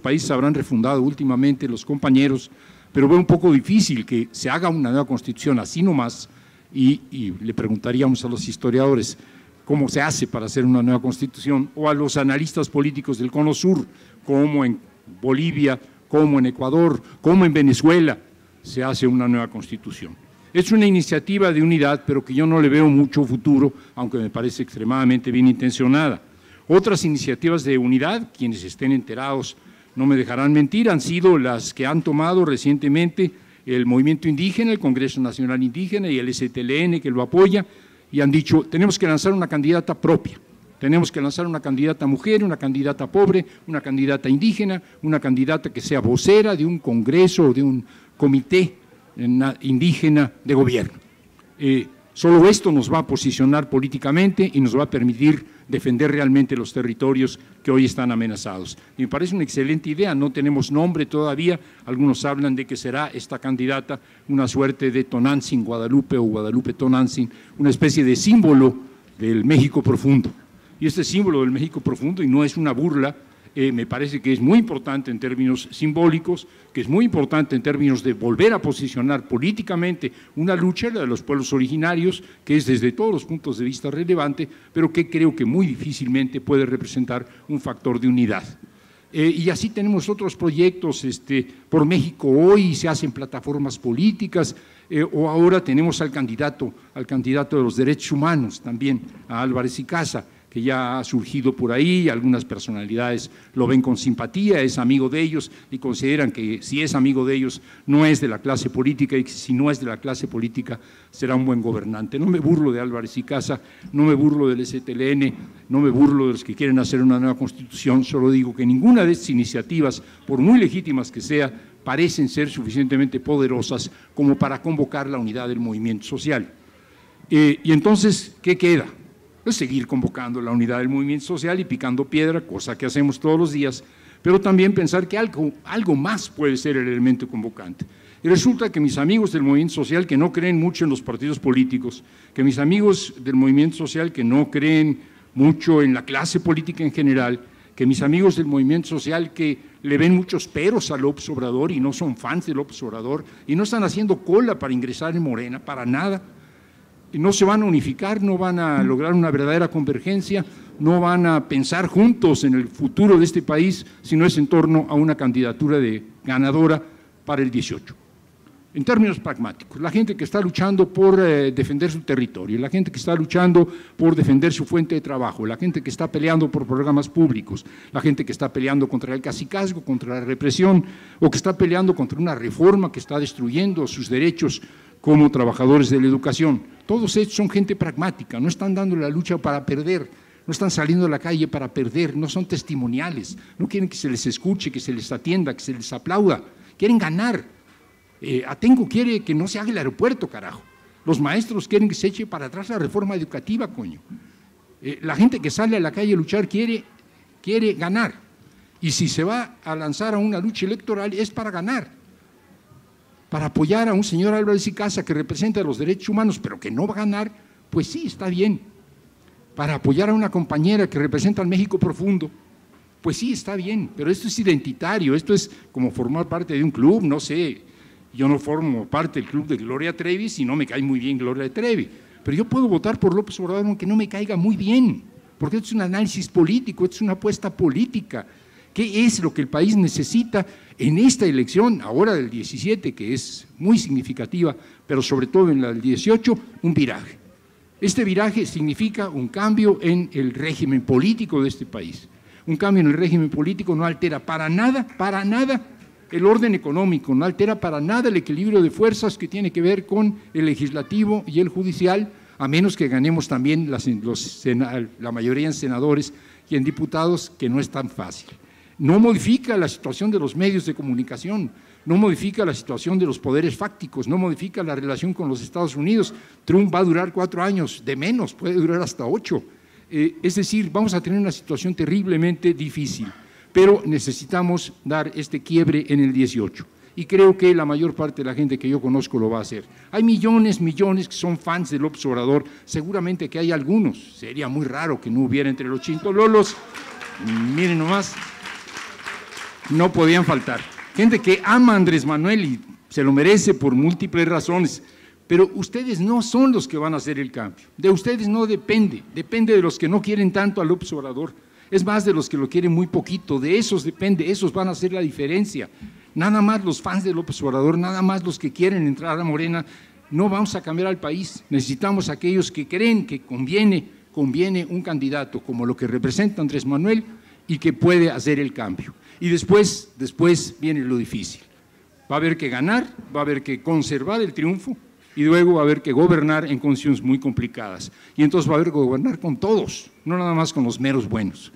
países habrán refundado últimamente los compañeros, pero veo un poco difícil que se haga una nueva constitución así nomás y le preguntaríamos a los historiadores cómo se hace para hacer una nueva constitución o a los analistas políticos del Cono Sur, cómo en Bolivia, cómo en Ecuador, cómo en Venezuela se hace una nueva constitución. Es una iniciativa de unidad, pero que yo no le veo mucho futuro, aunque me parece extremadamente bien intencionada. Otras iniciativas de unidad, quienes estén enterados no me dejarán mentir, han sido las que han tomado recientemente el movimiento indígena, el Congreso Nacional Indígena y el STLN que lo apoya, y han dicho, tenemos que lanzar una candidata propia, tenemos que lanzar una candidata mujer, una candidata pobre, una candidata indígena, una candidata que sea vocera de un congreso o de un comité indígena de gobierno. Solo esto nos va a posicionar políticamente y nos va a permitir defender realmente los territorios que hoy están amenazados. Y me parece una excelente idea, no tenemos nombre todavía, algunos hablan de que será esta candidata una suerte de Tonantzin Guadalupe o Guadalupe Tonantzin, una especie de símbolo del México profundo. Y este símbolo del México profundo, y no es una burla, me parece que es muy importante en términos simbólicos, que es muy importante en términos de volver a posicionar políticamente una lucha, la de los pueblos originarios, que es desde todos los puntos de vista relevante, pero que creo que muy difícilmente puede representar un factor de unidad. Y así tenemos otros proyectos, por México hoy se hacen plataformas políticas, o ahora tenemos al candidato de los derechos humanos también, a Álvarez y Casa, que ya ha surgido por ahí, algunas personalidades lo ven con simpatía, es amigo de ellos y consideran que si es amigo de ellos no es de la clase política y que si no es de la clase política será un buen gobernante. No me burlo de Álvarez y Casa, no me burlo del STLN, no me burlo de los que quieren hacer una nueva constitución, solo digo que ninguna de estas iniciativas, por muy legítimas que sea, parecen ser suficientemente poderosas como para convocar la unidad del movimiento social. Y entonces, ¿qué queda? Es seguir convocando la unidad del movimiento social y picando piedra, cosa que hacemos todos los días, pero también pensar que algo más puede ser el elemento convocante. Y resulta que mis amigos del movimiento social que no creen mucho en los partidos políticos, que mis amigos del movimiento social que no creen mucho en la clase política en general, que mis amigos del movimiento social que le ven muchos peros a López Obrador y no son fans de López Obrador y no están haciendo cola para ingresar en Morena, para nada, y no se van a unificar, no van a lograr una verdadera convergencia, no van a pensar juntos en el futuro de este país, sino es en torno a una candidatura ganadora para el 18. En términos pragmáticos, la gente que está luchando por defender su territorio, la gente que está luchando por defender su fuente de trabajo, la gente que está peleando por programas públicos, la gente que está peleando contra el cacicazgo, contra la represión, o que está peleando contra una reforma que está destruyendo sus derechos como trabajadores de la educación. Todos estos son gente pragmática, no están dando la lucha para perder, no están saliendo a la calle para perder, no son testimoniales, no quieren que se les escuche, que se les atienda, que se les aplauda, quieren ganar. Atenco quiere que no se haga el aeropuerto, carajo. Los maestros quieren que se eche para atrás la reforma educativa, coño. La gente que sale a la calle a luchar quiere ganar. Y si se va a lanzar a una lucha electoral es para ganar. Para apoyar a un señor Álvarez y Casa que representa los derechos humanos, pero que no va a ganar, pues sí, está bien. Para apoyar a una compañera que representa al México profundo, pues sí, está bien, pero esto es identitario, esto es como formar parte de un club, no sé, yo no formo parte del club de Gloria Trevi si no me cae muy bien Gloria Trevi, pero yo puedo votar por López Obrador aunque no me caiga muy bien, porque esto es un análisis político, esto es una apuesta política. ¿Qué es lo que el país necesita en esta elección, ahora del 17, que es muy significativa, pero sobre todo en la del 18, un viraje? Este viraje significa un cambio en el régimen político de este país. Un cambio en el régimen político no altera para nada el orden económico, no altera para nada el equilibrio de fuerzas que tiene que ver con el legislativo y el judicial, a menos que ganemos también la mayoría en senadores y en diputados, que no es tan fácil. No modifica la situación de los medios de comunicación, no modifica la situación de los poderes fácticos, no modifica la relación con los Estados Unidos. Trump va a durar 4 años, de menos, puede durar hasta 8. Es decir, vamos a tener una situación terriblemente difícil, pero necesitamos dar este quiebre en el 18. Y creo que la mayor parte de la gente que yo conozco lo va a hacer. Hay millones que son fans de López Obrador, seguramente que hay algunos, sería muy raro que no hubiera entre los chintololos, miren nomás. No podían faltar. Gente que ama a Andrés Manuel y se lo merece por múltiples razones, pero ustedes no son los que van a hacer el cambio. De ustedes no depende, depende de los que no quieren tanto a López Obrador. Es más, de los que lo quieren muy poquito, de esos depende, esos van a hacer la diferencia. Nada más los fans de López Obrador, nada más los que quieren entrar a Morena, no vamos a cambiar al país. Necesitamos aquellos que creen que conviene un candidato como lo que representa Andrés Manuel y que puede hacer el cambio. Y después viene lo difícil. Va a haber que ganar, va a haber que conservar el triunfo y luego va a haber que gobernar en condiciones muy complicadas. Y entonces va a haber que gobernar con todos, no nada más con los meros buenos.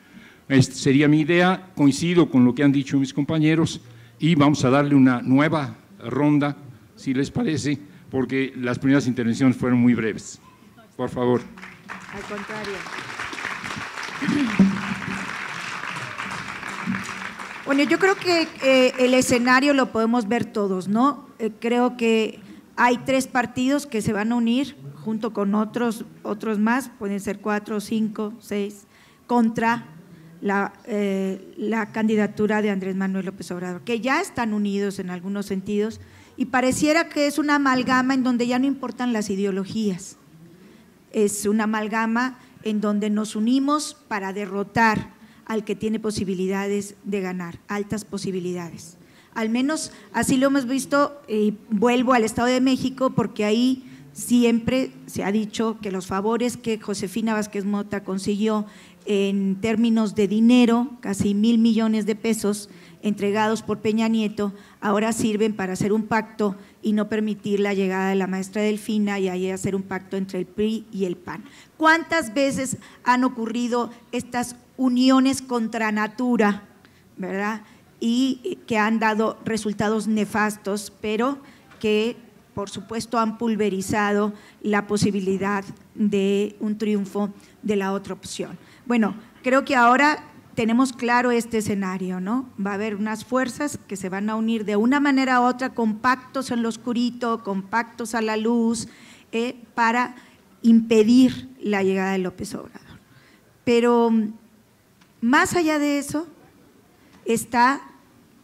Esta sería mi idea, coincido con lo que han dicho mis compañeros y vamos a darle una nueva ronda, si les parece, porque las primeras intervenciones fueron muy breves. Por favor. Al contrario. Bueno, yo creo que el escenario lo podemos ver todos, ¿no? Creo que hay 3 partidos que se van a unir junto con otros más, pueden ser 4, 5, 6, contra la candidatura de Andrés Manuel López Obrador, que ya están unidos en algunos sentidos y pareciera que es una amalgama en donde ya no importan las ideologías, es una amalgama en donde nos unimos para derrotar al que tiene posibilidades de ganar, altas posibilidades. Al menos así lo hemos visto, vuelvo al Estado de México porque ahí siempre se ha dicho que los favores que Josefina Vázquez Mota consiguió en términos de dinero, casi 1,000 millones de pesos entregados por Peña Nieto, ahora sirven para hacer un pacto y no permitir la llegada de la maestra Delfina y ahí hacer un pacto entre el PRI y el PAN. ¿Cuántas veces han ocurrido estas uniones contra natura, verdad? Y que han dado resultados nefastos, pero que por supuesto han pulverizado la posibilidad de un triunfo de la otra opción. Bueno, creo que ahora tenemos claro este escenario, ¿no? Va a haber unas fuerzas que se van a unir de una manera u otra, con pactos en lo oscurito, con pactos a la luz, para impedir la llegada de López Obrador. Pero más allá de eso está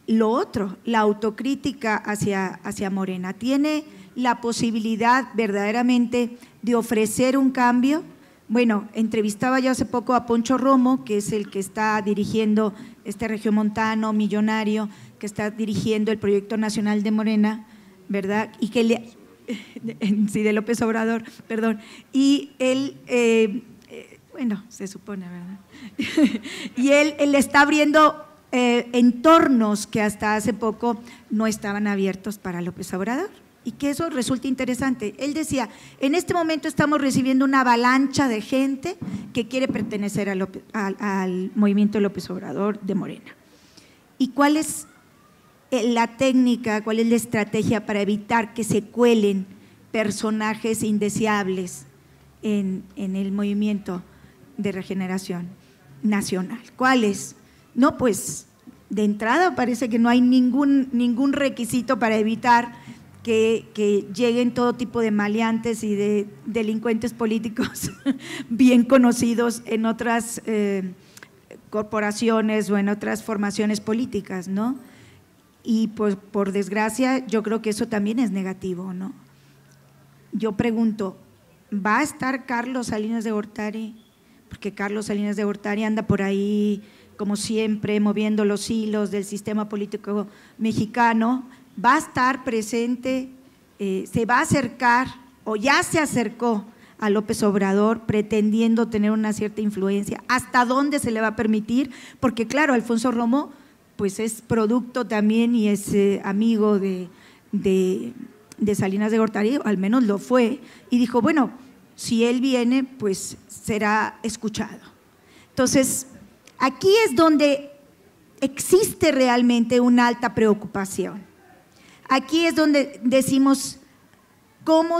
lo otro, la autocrítica hacia Morena. ¿Tiene la posibilidad verdaderamente de ofrecer un cambio? Bueno, entrevistaba yo hace poco a Poncho Romo, que es el que está dirigiendo este regiomontano millonario, que está dirigiendo el Proyecto Nacional de Morena, ¿verdad? Y que sí, de López Obrador, perdón. Y él, bueno, se supone, ¿verdad? Y él le está abriendo entornos que hasta hace poco no estaban abiertos para López Obrador. Y que eso resulta interesante. Él decía, en este momento estamos recibiendo una avalancha de gente que quiere pertenecer al movimiento López Obrador de Morena. ¿Y cuál es la técnica, cuál es la estrategia para evitar que se cuelen personajes indeseables en el movimiento de regeneración nacional? ¿Cuál es? No, pues de entrada parece que no hay ningún requisito para evitar que lleguen todo tipo de maleantes y de delincuentes políticos bien conocidos en otras corporaciones o en otras formaciones políticas, ¿no? Y pues por desgracia yo creo que eso también es negativo, ¿no? Yo pregunto, ¿va a estar Carlos Salinas de Gortari? Porque Carlos Salinas de Gortari anda por ahí como siempre moviendo los hilos del sistema político mexicano. ¿Va a estar presente, se va a acercar o ya se acercó a López Obrador pretendiendo tener una cierta influencia? ¿Hasta dónde se le va a permitir? Porque claro, Alfonso Romo pues es producto también y es amigo de Salinas de Gortari, al menos lo fue, y dijo, bueno, si él viene pues será escuchado. Entonces, aquí es donde existe realmente una alta preocupación. Aquí es donde decimos cómo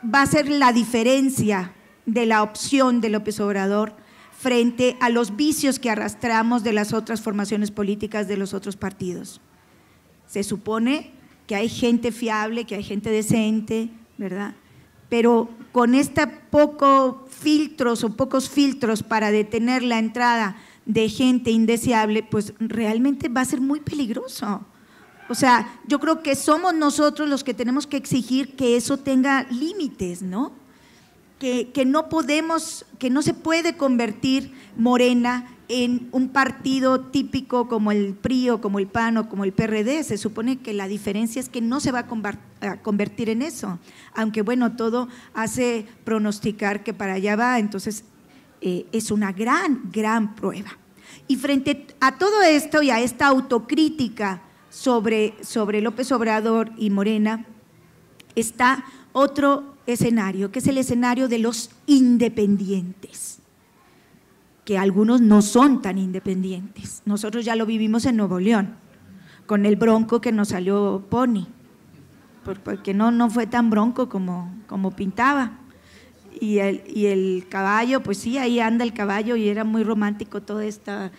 va a ser la diferencia de la opción de López Obrador frente a los vicios que arrastramos de las otras formaciones políticas de los otros partidos. Se supone que hay gente fiable, que hay gente decente, ¿verdad? Pero con pocos filtros para detener la entrada de gente indeseable, pues realmente va a ser muy peligroso. O sea, yo creo que somos nosotros los que tenemos que exigir que eso tenga límites, ¿no? Que no se puede convertir Morena en un partido típico como el PRI o como el PAN o como el PRD. Se supone que la diferencia es que no se va a convertir en eso, aunque bueno, todo hace pronosticar que para allá va, entonces es una gran prueba. Y frente a todo esto y a esta autocrítica sobre López Obrador y Morena, está otro escenario, que es el escenario de los independientes, que algunos no son tan independientes. Nosotros ya lo vivimos en Nuevo León, con el bronco que nos salió Pony, porque no fue tan bronco como pintaba. Y el caballo, pues sí, ahí anda el caballo y era muy romántico toda esta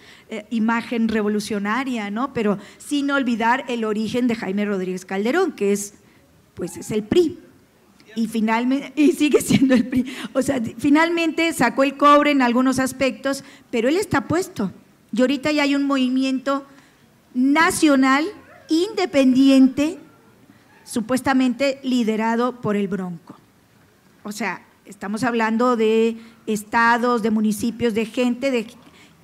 imagen revolucionaria, ¿no? Pero sin olvidar el origen de Jaime Rodríguez Calderón, que es el PRI. Y finalmente, y sigue siendo el PRI. O sea, finalmente sacó el cobre en algunos aspectos, pero él está puesto. Y ahorita ya hay un movimiento nacional, independiente, supuestamente liderado por el Bronco. O sea, estamos hablando de estados, de municipios, de gente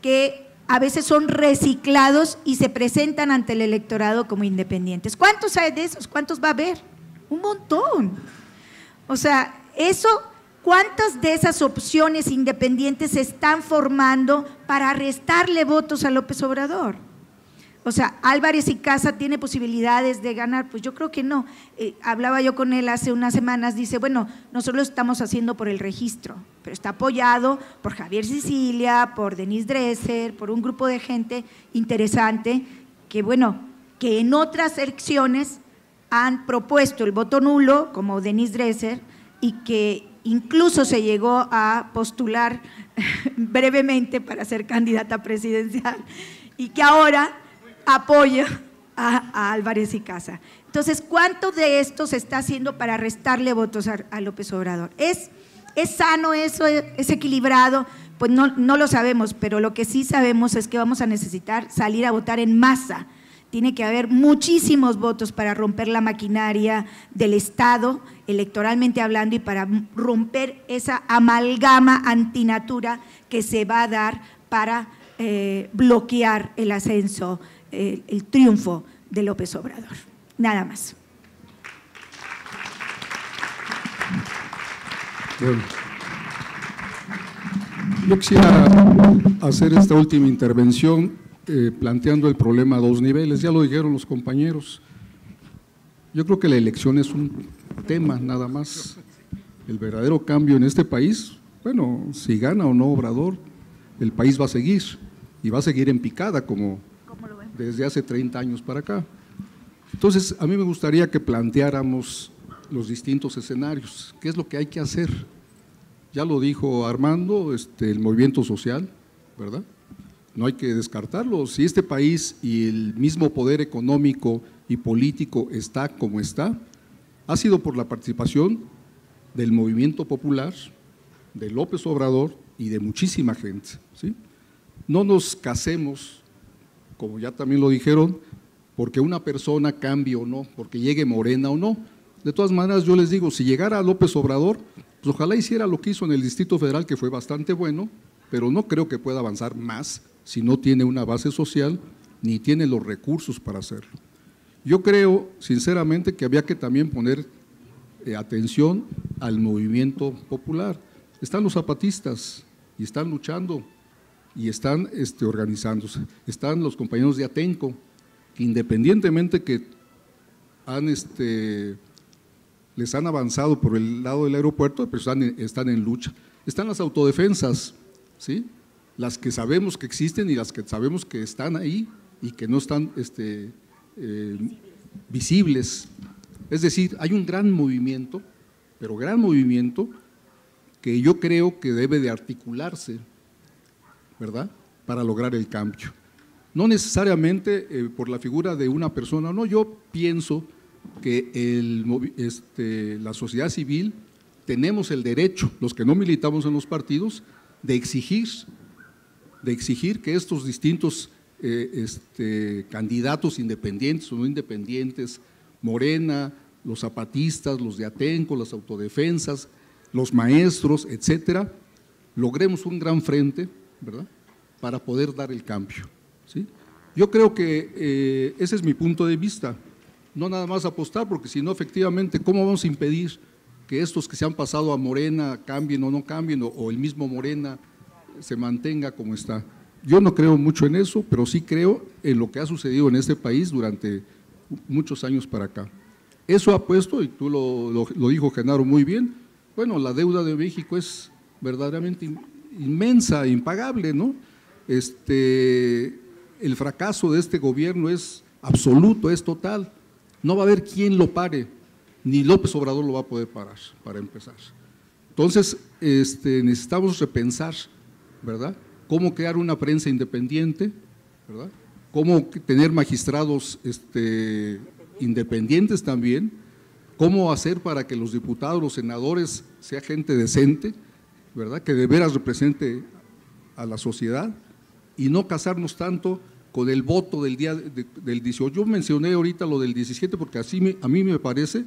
que a veces son reciclados y se presentan ante el electorado como independientes. ¿Cuántos hay de esos? ¿Cuántos va a haber? Un montón. O sea, ¿cuántas de esas opciones independientes se están formando para restarle votos a López Obrador? O sea, ¿Álvarez y Casa tiene posibilidades de ganar? Pues yo creo que no. Hablaba yo con él hace unas semanas, dice, bueno, nosotros lo estamos haciendo por el registro, pero está apoyado por Javier Sicilia, por Denise Dresser, por un grupo de gente interesante que, bueno, que en otras elecciones han propuesto el voto nulo, como Denise Dresser, y que incluso se llegó a postular brevemente para ser candidata presidencial, y que ahora apoya a Álvarez y Casa. Entonces, ¿cuánto de esto se está haciendo para restarle votos a López Obrador? ¿Es sano eso? ¿Es equilibrado? Pues no lo sabemos, pero lo que sí sabemos es que vamos a necesitar salir a votar en masa. Tiene que haber muchísimos votos para romper la maquinaria del Estado, electoralmente hablando, y para romper esa amalgama antinatura que se va a dar para bloquear el ascenso, el triunfo de López Obrador. Nada más. Bueno, yo quisiera hacer esta última intervención planteando el problema a dos niveles. Ya lo dijeron los compañeros. Yo creo que la elección es un tema nada más. El verdadero cambio en este país, bueno, si gana o no Obrador, el país va a seguir y va a seguir en picada como desde hace 30 años para acá. Entonces, a mí me gustaría que planteáramos los distintos escenarios. ¿Qué es lo que hay que hacer? Ya lo dijo Armando, el movimiento social, ¿verdad? No hay que descartarlo. Si este país y el mismo poder económico y político está como está, ha sido por la participación del movimiento popular, de López Obrador y de muchísima gente, ¿sí? No nos casemos, como ya también lo dijeron, porque una persona cambie o no, porque llegue Morena o no. De todas maneras, yo les digo, si llegara López Obrador, pues ojalá hiciera lo que hizo en el Distrito Federal, que fue bastante bueno, pero no creo que pueda avanzar más si no tiene una base social ni tiene los recursos para hacerlo. Yo creo, sinceramente, que había que también poner atención al movimiento popular. Están los zapatistas y están luchando y están organizándose. Están los compañeros de Atenco, que independientemente que les han avanzado por el lado del aeropuerto, pero están en lucha. Están las autodefensas, ¿sí? Las que sabemos que existen y las que sabemos que están ahí y que no están visibles. Es decir, hay un gran movimiento, pero gran movimiento, que yo creo que debe de articularse, ¿verdad?, para lograr el cambio. No necesariamente por la figura de una persona, no, yo pienso que la sociedad civil tenemos el derecho, los que no militamos en los partidos, de exigir que estos distintos candidatos independientes o no independientes, Morena, los zapatistas, los de Atenco, las autodefensas, los maestros, etcétera, logremos un gran frente, ¿verdad?, para poder dar el cambio, ¿sí? Yo creo que ese es mi punto de vista, no nada más apostar, porque si no, efectivamente, ¿cómo vamos a impedir que estos que se han pasado a Morena cambien o no cambien, o el mismo Morena se mantenga como está? Yo no creo mucho en eso, pero sí creo en lo que ha sucedido en este país durante muchos años para acá. Eso ha puesto, y tú lo dijo Genaro muy bien, bueno, la deuda de México es verdaderamente inmensa, impagable, ¿no? El fracaso de este gobierno es absoluto, es total. No va a haber quien lo pare, ni López Obrador lo va a poder parar, para empezar. Entonces, necesitamos repensar, ¿verdad?, cómo crear una prensa independiente, ¿verdad?, cómo tener magistrados independientes también, cómo hacer para que los diputados, los senadores, sea gente decente, ¿verdad?, que de veras represente a la sociedad, y no casarnos tanto con el voto del día del 18. Yo mencioné ahorita lo del 17 porque a mí me parece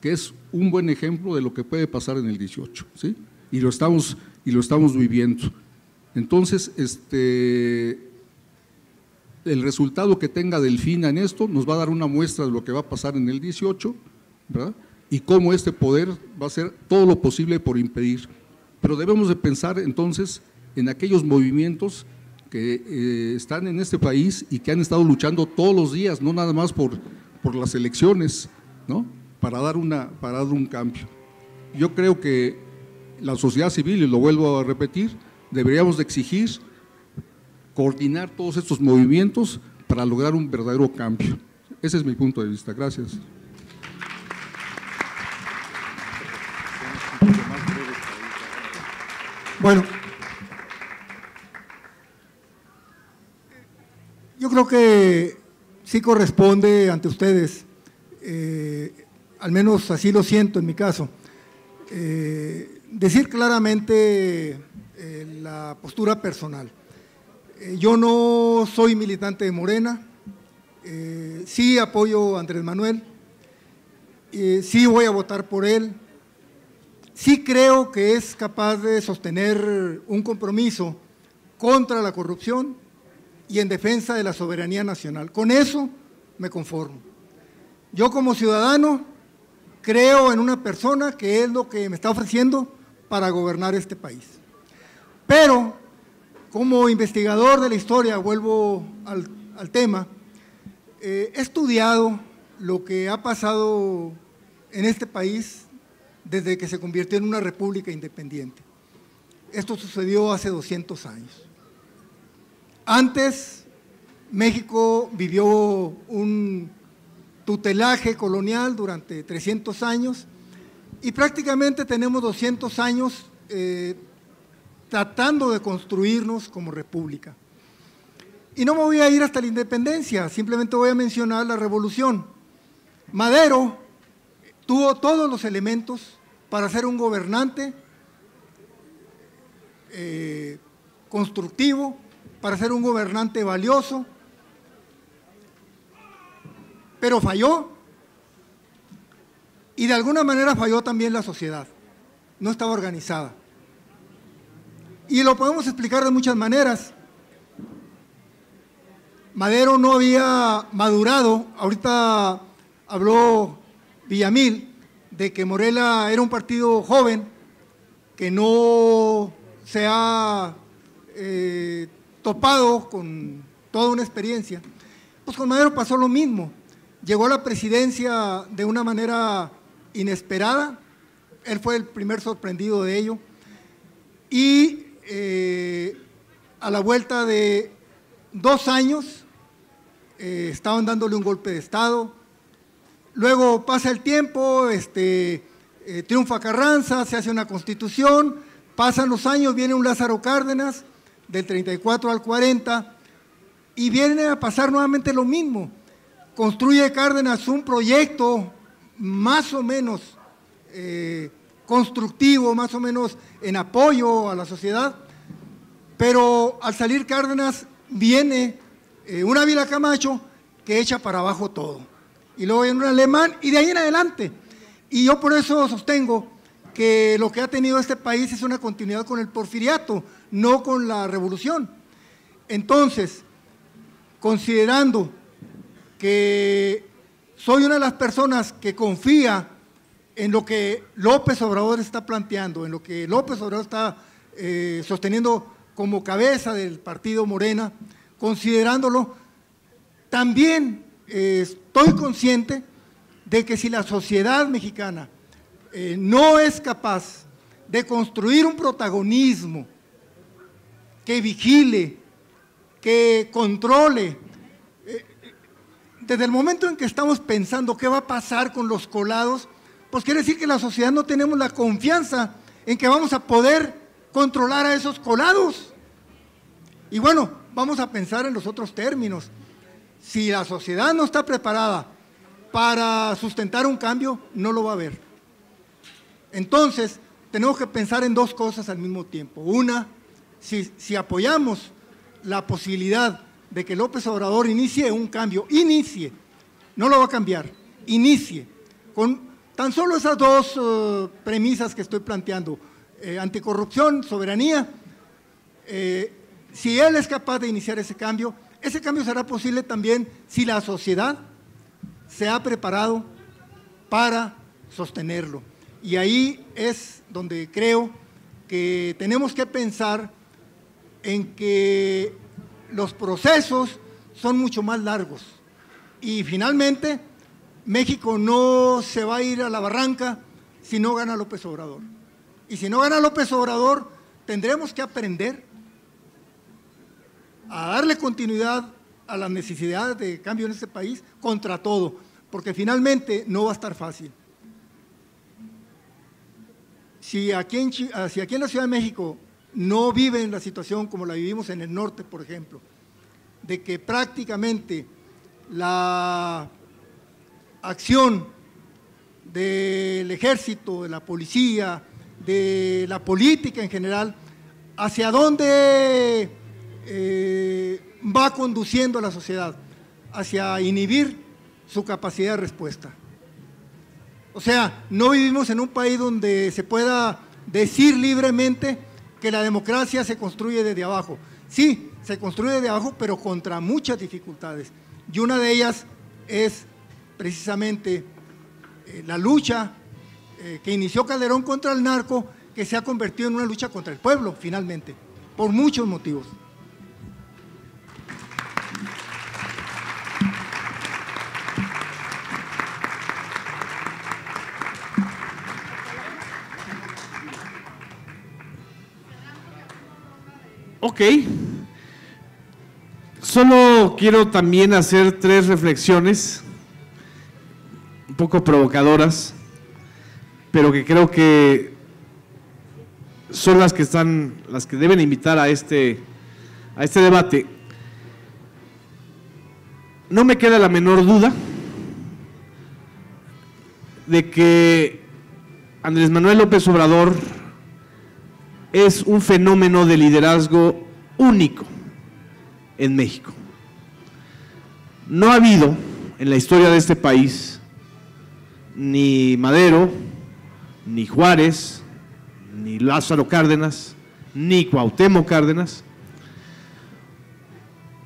que es un buen ejemplo de lo que puede pasar en el 18, ¿sí? Y lo estamos viviendo. Entonces, el resultado que tenga Delfina en esto nos va a dar una muestra de lo que va a pasar en el 18, ¿verdad?, y cómo este poder va a hacer todo lo posible por impedir. Pero debemos de pensar entonces en aquellos movimientos que están en este país y que han estado luchando todos los días, no nada más por las elecciones, ¿no?, para dar un cambio. Yo creo que la sociedad civil, y lo vuelvo a repetir, deberíamos de exigir coordinar todos estos movimientos para lograr un verdadero cambio. Ese es mi punto de vista. Gracias. Bueno, yo creo que sí corresponde ante ustedes, al menos así lo siento en mi caso, decir claramente la postura personal. Yo no soy militante de Morena, sí apoyo a Andrés Manuel, sí voy a votar por él, sí creo que es capaz de sostener un compromiso contra la corrupción y en defensa de la soberanía nacional. Con eso me conformo. Yo como ciudadano creo en una persona que es lo que me está ofreciendo para gobernar este país. Pero como investigador de la historia, vuelvo al tema, he estudiado lo que ha pasado en este país desde que se convirtió en una república independiente. Esto sucedió hace 200 años. Antes, México vivió un tutelaje colonial durante 300 años y prácticamente tenemos 200 años tratando de construirnos como república. Y no me voy a ir hasta la independencia, simplemente voy a mencionar la revolución. Madero tuvo todos los elementos para ser un gobernante constructivo, para ser un gobernante valioso, pero falló, y de alguna manera falló también la sociedad, no estaba organizada. Y lo podemos explicar de muchas maneras. Madero no había madurado, ahorita habló Villamil de que Morena era un partido joven que no se ha topado con toda una experiencia. Pues con Madero pasó lo mismo, llegó a la presidencia de una manera inesperada, él fue el primer sorprendido de ello, y a la vuelta de 2 años estaban dándole un golpe de Estado. Luego pasa el tiempo, triunfa Carranza, se hace una constitución, pasan los años, viene un Lázaro Cárdenas del 34 al 40 y viene a pasar nuevamente lo mismo. Construye Cárdenas un proyecto más o menos constructivo, más o menos en apoyo a la sociedad, pero al salir Cárdenas viene un Ávila Camacho que echa para abajo todo, y luego viene un Alemán y de ahí en adelante. Y yo por eso sostengo que lo que ha tenido este país es una continuidad con el porfiriato, no con la revolución. Entonces, considerando que soy una de las personas que confía en lo que López Obrador está planteando, en lo que López Obrador está sosteniendo como cabeza del partido Morena, considerándolo, también estoy consciente de que si la sociedad mexicana no es capaz de construir un protagonismo que vigile, que controle, desde el momento en que estamos pensando qué va a pasar con los colados, pues quiere decir que la sociedad no tenemos la confianza en que vamos a poder controlar a esos colados. Y bueno, vamos a pensar en los otros términos. Si la sociedad no está preparada para sustentar un cambio, no lo va a haber. Entonces, tenemos que pensar en dos cosas al mismo tiempo. Una, si apoyamos la posibilidad de que López Obrador inicie un cambio, no lo va a cambiar, inicie, con tan solo esas dos premisas que estoy planteando, anticorrupción, soberanía, si él es capaz de iniciar ese cambio será posible también si la sociedad se ha preparado para sostenerlo. Y ahí es donde creo que tenemos que pensar en que los procesos son mucho más largos y finalmente México no se va a ir a la barranca si no gana López Obrador. Y si no gana López Obrador, tendremos que aprender a darle continuidad a las necesidades de cambio en este país contra todo, porque finalmente no va a estar fácil. Si aquí en la Ciudad de México no viven la situación como la vivimos en el norte, por ejemplo, de que prácticamente la acción del ejército, de la policía, de la política en general, hacia dónde va conduciendo a la sociedad, hacia inhibir su capacidad de respuesta. O sea, no vivimos en un país donde se pueda decir libremente que la democracia se construye desde abajo. Sí, se construye desde abajo, pero contra muchas dificultades. Y una de ellas es precisamente la lucha que inició Calderón contra el narco, que se ha convertido en una lucha contra el pueblo, finalmente, por muchos motivos. Ok, solo quiero también hacer 3 reflexiones un poco provocadoras, pero que creo que son las que deben invitar a este debate. No me queda la menor duda de que Andrés Manuel López Obrador es un fenómeno de liderazgo único en México. No ha habido en la historia de este país ni Madero, ni Juárez, ni Lázaro Cárdenas, ni Cuauhtémoc Cárdenas,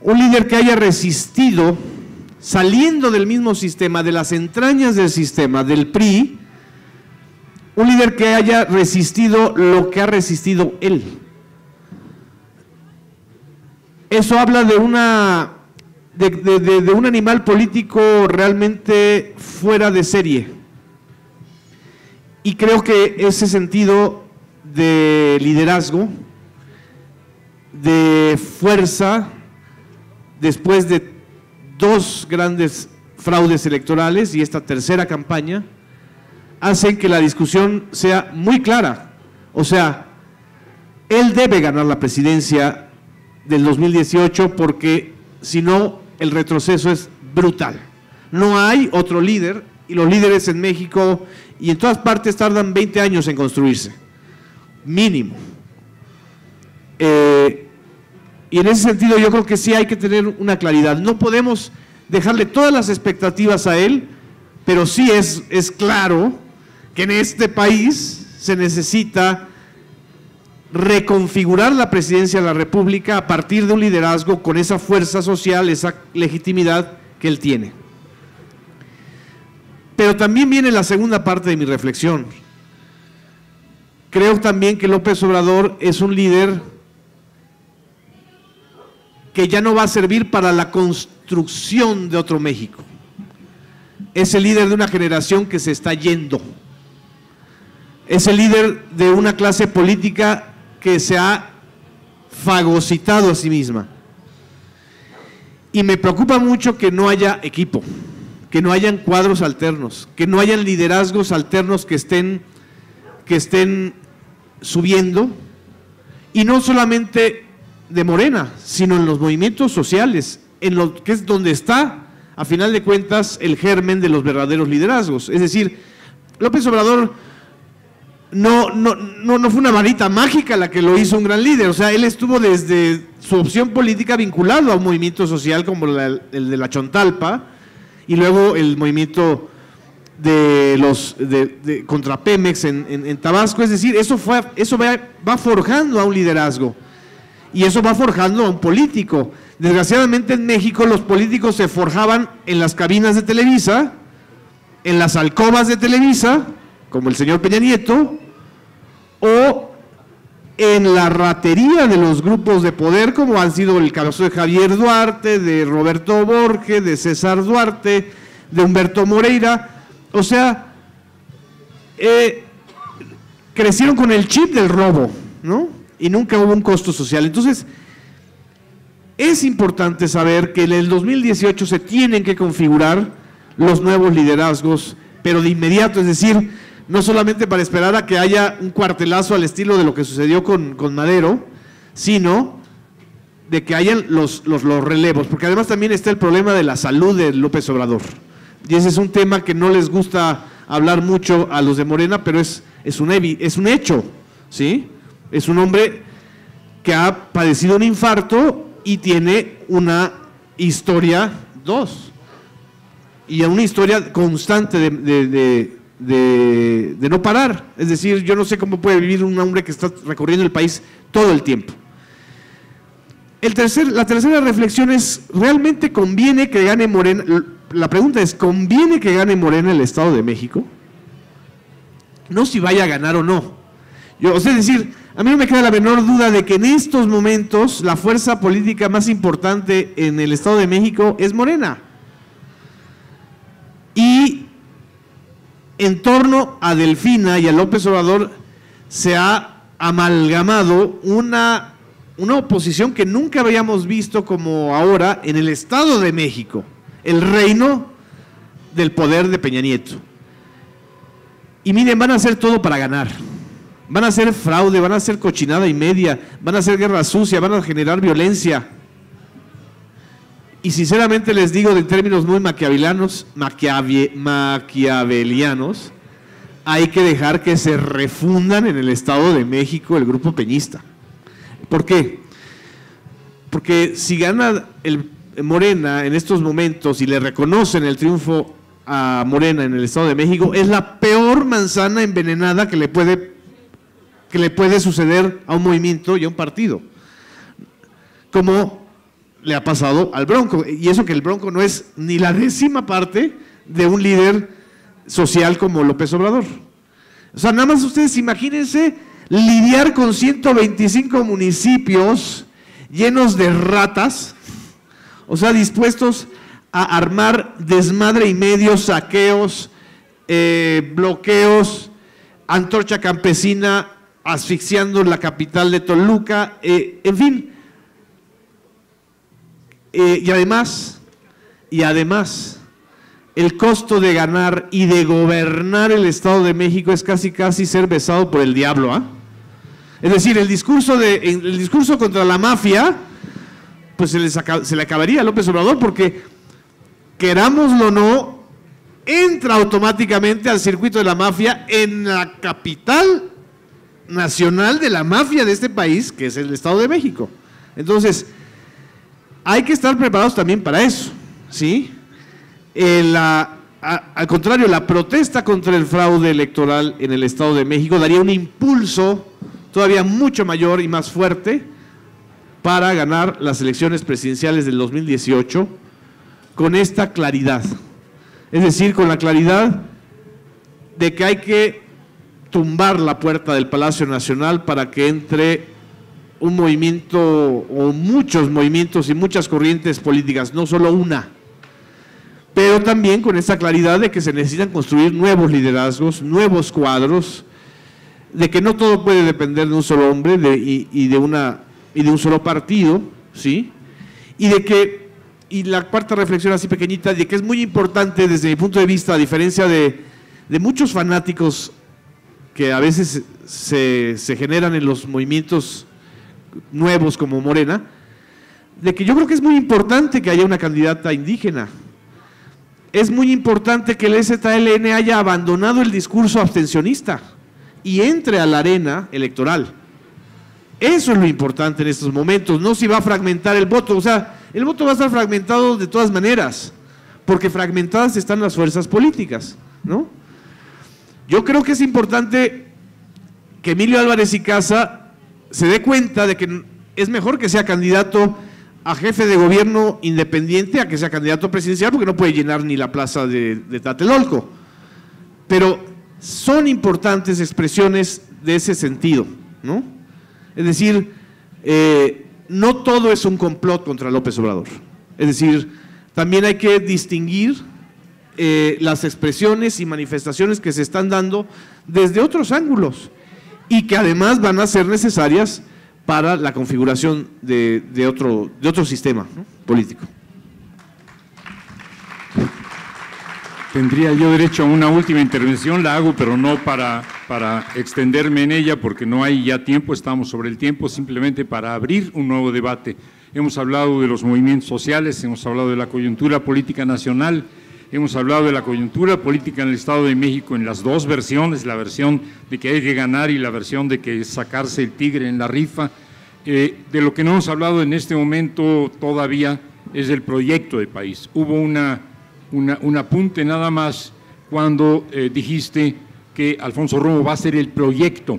un líder que haya resistido, saliendo del mismo sistema, de las entrañas del sistema, del PRI, un líder que haya resistido lo que ha resistido él. Eso habla de un animal político realmente fuera de serie. Y creo que ese sentido de liderazgo, de fuerza, después de 2 grandes fraudes electorales y esta tercera campaña, hacen que la discusión sea muy clara. O sea, él debe ganar la presidencia del 2018 porque si no, el retroceso es brutal. No hay otro líder y los líderes en México y en todas partes tardan 20 años en construirse, mínimo. Y en ese sentido yo creo que sí hay que tener una claridad. No podemos dejarle todas las expectativas a él, pero sí es claro que en este país se necesita reconfigurar la presidencia de la República a partir de un liderazgo con esa fuerza social, esa legitimidad que él tiene. Pero también viene la segunda parte de mi reflexión. Creo también que López Obrador es un líder que ya no va a servir para la construcción de otro México. Es el líder de una generación que se está yendo. Es el líder de una clase política que se ha fagocitado a sí misma. Y me preocupa mucho que no haya equipo, que no hayan cuadros alternos, que no hayan liderazgos alternos que estén subiendo, y no solamente de Morena, sino en los movimientos sociales, en lo que es donde está, a final de cuentas, el germen de los verdaderos liderazgos. Es decir, López Obrador no fue una varita mágica la que lo hizo un gran líder. O sea, él estuvo desde su opción política vinculado a un movimiento social como el de la Chontalpa, y luego el movimiento contra Pemex en Tabasco. Es decir, eso va forjando a un liderazgo, y eso va forjando a un político. Desgraciadamente en México los políticos se forjaban en las cabinas de Televisa, en las alcobas de Televisa, como el señor Peña Nieto, o en la ratería de los grupos de poder, como han sido el caso de Javier Duarte, de Roberto Borges, de César Duarte, de Humberto Moreira. O sea, crecieron con el chip del robo, ¿no? Y nunca hubo un costo social. Entonces, es importante saber que en el 2018 se tienen que configurar los nuevos liderazgos, pero de inmediato. Es decir, no solamente para esperar a que haya un cuartelazo al estilo de lo que sucedió con Madero, sino de que hayan los relevos, porque además también está el problema de la salud de López Obrador, y ese es un tema que no les gusta hablar mucho a los de Morena, pero es un hecho, ¿sí? Es un hombre que ha padecido un infarto y tiene una historia, y una historia constante de no parar. Es decir, yo no sé cómo puede vivir un hombre que está recorriendo el país todo el tiempo. La tercera reflexión es, ¿realmente conviene que gane Morena? La pregunta es, ¿conviene que gane Morena el Estado de México? No si vaya a ganar o no. Es decir, a mí no me queda la menor duda de que en estos momentos la fuerza política más importante en el Estado de México es Morena. Y en torno a Delfina y a López Obrador se ha amalgamado una oposición que nunca habíamos visto como ahora en el Estado de México, el reino del poder de Peña Nieto. Y miren, van a hacer todo para ganar. Van a hacer fraude, van a hacer cochinada y media, van a hacer guerra sucia, van a generar violencia. Y sinceramente les digo, en términos muy maquiavelianos, hay que dejar que se refundan en el Estado de México el grupo peñista. ¿Por qué? Porque si gana el Morena en estos momentos y le reconocen el triunfo a Morena en el Estado de México, es la peor manzana envenenada que le puede suceder a un movimiento y a un partido, como le ha pasado al Bronco, y eso que el Bronco no es ni la 10ª parte de un líder social como López Obrador. O sea, nada más ustedes imagínense lidiar con 125 municipios llenos de ratas, o sea, dispuestos a armar desmadre y medio, saqueos, bloqueos, antorcha campesina, asfixiando la capital de Toluca, en fin. Y además, el costo de ganar y de gobernar el Estado de México es casi ser besado por el diablo, ¿ah? Es decir, el discurso contra la mafia, pues se le acabaría a López Obrador, porque querámoslo o no, entra automáticamente al circuito de la mafia en la capital nacional de la mafia de este país, que es el Estado de México. Entonces, hay que estar preparados también para eso, ¿sí? Al contrario, la protesta contra el fraude electoral en el Estado de México daría un impulso todavía mucho mayor y más fuerte para ganar las elecciones presidenciales del 2018 con esta claridad. Es decir, con la claridad de que hay que tumbar la puerta del Palacio Nacional para que entre un movimiento o muchos movimientos y muchas corrientes políticas, no solo una, pero también con esa claridad de que se necesitan construir nuevos liderazgos, nuevos cuadros, de que no todo puede depender de un solo hombre y de un solo partido, ¿sí? Y la cuarta reflexión así pequeñita, de que es muy importante desde mi punto de vista, a diferencia de muchos fanáticos que a veces se generan en los movimientos nuevos como Morena, de que yo creo que es muy importante que haya una candidata indígena. Es muy importante que el EZLN haya abandonado el discurso abstencionista y entre a la arena electoral. Eso es lo importante en estos momentos, no si va a fragmentar el voto. O sea, el voto va a estar fragmentado de todas maneras, porque fragmentadas están las fuerzas políticas, ¿no? Yo creo que es importante que Emilio Álvarez y Casa se dé cuenta de que es mejor que sea candidato a jefe de gobierno independiente a que sea candidato presidencial, porque no puede llenar ni la plaza de Tlatelolco. Pero son importantes expresiones de ese sentido, ¿no? Es decir, no todo es un complot contra López Obrador. Es decir, también hay que distinguir las expresiones y manifestaciones que se están dando desde otros ángulos y que además van a ser necesarias para la configuración de otro sistema, ¿no?, político. Tendría yo derecho a una última intervención, la hago, pero no para extenderme en ella, porque no hay ya tiempo, estamos sobre el tiempo, simplemente para abrir un nuevo debate. Hemos hablado de los movimientos sociales, hemos hablado de la coyuntura política nacional, hemos hablado de la coyuntura política en el Estado de México en las dos versiones, la versión de que hay que ganar y la versión de que sacarse el tigre en la rifa. De lo que no hemos hablado en este momento todavía es del proyecto de país. Hubo un apunte nada más cuando dijiste que Alfonso Romo va a ser el proyecto,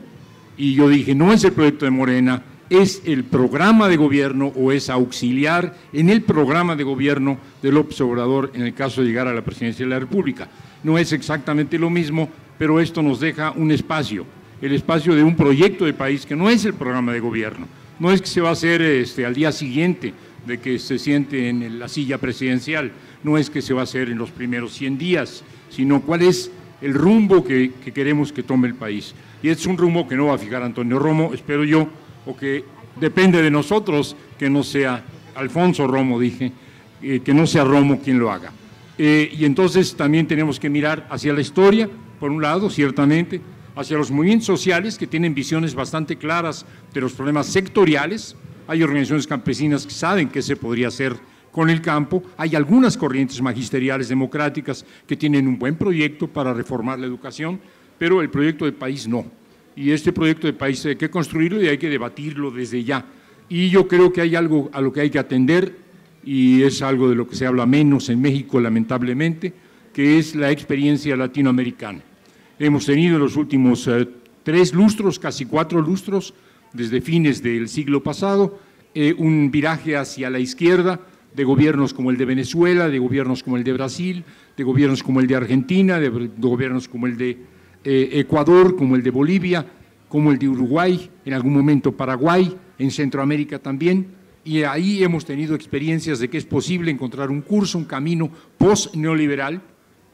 y yo dije, no es el proyecto de Morena, es el programa de gobierno o es auxiliar en el programa de gobierno de López Obrador en el caso de llegar a la presidencia de la República. No es exactamente lo mismo, pero esto nos deja un espacio, el espacio de un proyecto de país que no es el programa de gobierno, no es que se va a hacer al día siguiente de que se siente en la silla presidencial, no es que se va a hacer en los primeros 100 días, sino cuál es el rumbo que queremos que tome el país. Y es un rumbo que no va a fijar Antonio Romo, espero yo, o que depende de nosotros, que no sea Alfonso Romo, dije, que no sea Romo quien lo haga. Y entonces también tenemos que mirar hacia la historia, por un lado, ciertamente, hacia los movimientos sociales que tienen visiones bastante claras de los problemas sectoriales. Hay organizaciones campesinas que saben qué se podría hacer con el campo, hay algunas corrientes magisteriales democráticas que tienen un buen proyecto para reformar la educación, pero el proyecto de país no. Y este proyecto de país hay que construirlo y hay que debatirlo desde ya. Y yo creo que hay algo a lo que hay que atender, y es algo de lo que se habla menos en México, lamentablemente, que es la experiencia latinoamericana. Hemos tenido en los últimos 3 lustros, casi 4 lustros, desde fines del siglo pasado, un viraje hacia la izquierda, de gobiernos como el de Venezuela, de gobiernos como el de Brasil, de gobiernos como el de Argentina, de gobiernos como el de Ecuador, como el de Bolivia, como el de Uruguay, en algún momento Paraguay, en Centroamérica también, y ahí hemos tenido experiencias de que es posible encontrar un curso, un camino post-neoliberal.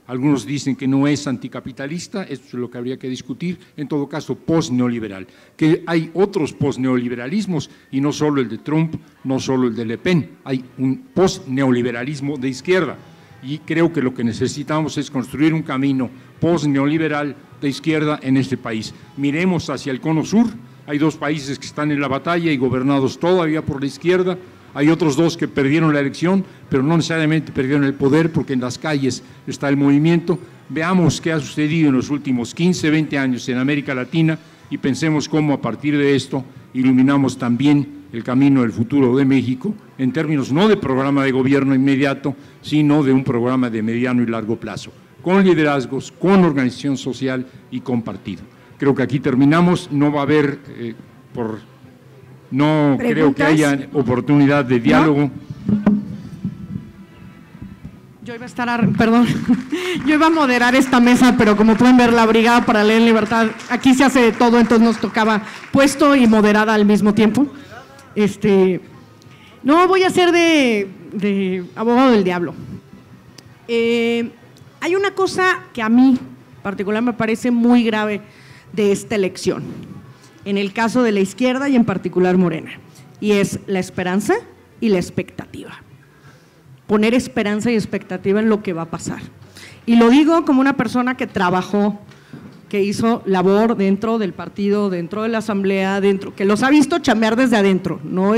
Algunos dicen que no es anticapitalista, esto es lo que habría que discutir, en todo caso post-neoliberal, que hay otros post-neoliberalismos y no solo el de Trump, no solo el de Le Pen, hay un post-neoliberalismo de izquierda y creo que lo que necesitamos es construir un camino post-neoliberal de izquierda en este país. Miremos hacia el cono sur, hay 2 países que están en la batalla y gobernados todavía por la izquierda. Hay otros 2 que perdieron la elección, pero no necesariamente perdieron el poder porque en las calles está el movimiento. Veamos qué ha sucedido en los últimos 15, 20 años en América Latina y pensemos cómo a partir de esto iluminamos también el camino del futuro de México en términos no de programa de gobierno inmediato, sino de un programa de mediano y largo plazo, con liderazgos, con organización social y con partido. Creo que aquí terminamos, no va a haber no creo que haya oportunidad de diálogo. ¿No? Yo iba a yo iba a moderar esta mesa, pero como pueden ver, la Brigada para Leer en Libertad, aquí se hace de todo, entonces nos tocaba puesto y moderada al mismo tiempo. No, voy a ser de abogado del diablo. Hay una cosa que a mí, en particular, me parece muy grave de esta elección, en el caso de la izquierda y en particular Morena, y es la esperanza y la expectativa. Poner esperanza y expectativa en lo que va a pasar. Y lo digo como una persona que trabajó, que hizo labor dentro del partido, dentro de la asamblea, que los ha visto chambear desde adentro. No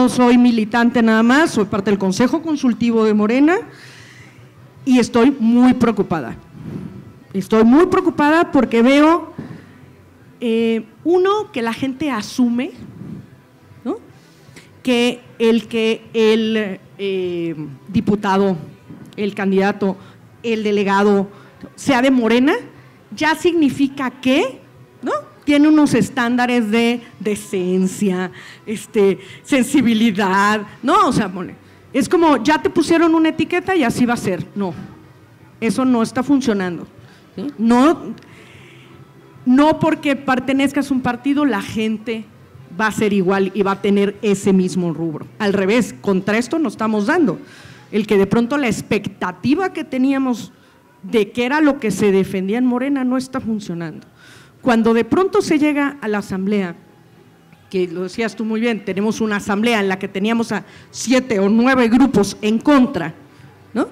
soy militante nada más, soy parte del Consejo Consultivo de Morena y estoy muy preocupada. Estoy muy preocupada porque veo, que la gente asume, ¿no?, que el diputado, el candidato, el delegado sea de Morena, ya significa que, ¿no?, tiene unos estándares de decencia, sensibilidad, ¿no? O sea, es como ya te pusieron una etiqueta y así va a ser. No, eso no está funcionando, ¿sí? No porque pertenezcas a un partido la gente va a ser igual y va a tener ese mismo rubro. Al revés, contra esto nos estamos dando. El que de pronto la expectativa que teníamos de qué era lo que se defendía en Morena no está funcionando. Cuando de pronto se llega a la asamblea, que lo decías tú muy bien, tenemos una asamblea en la que teníamos a 7 o 9 grupos en contra, ¿no?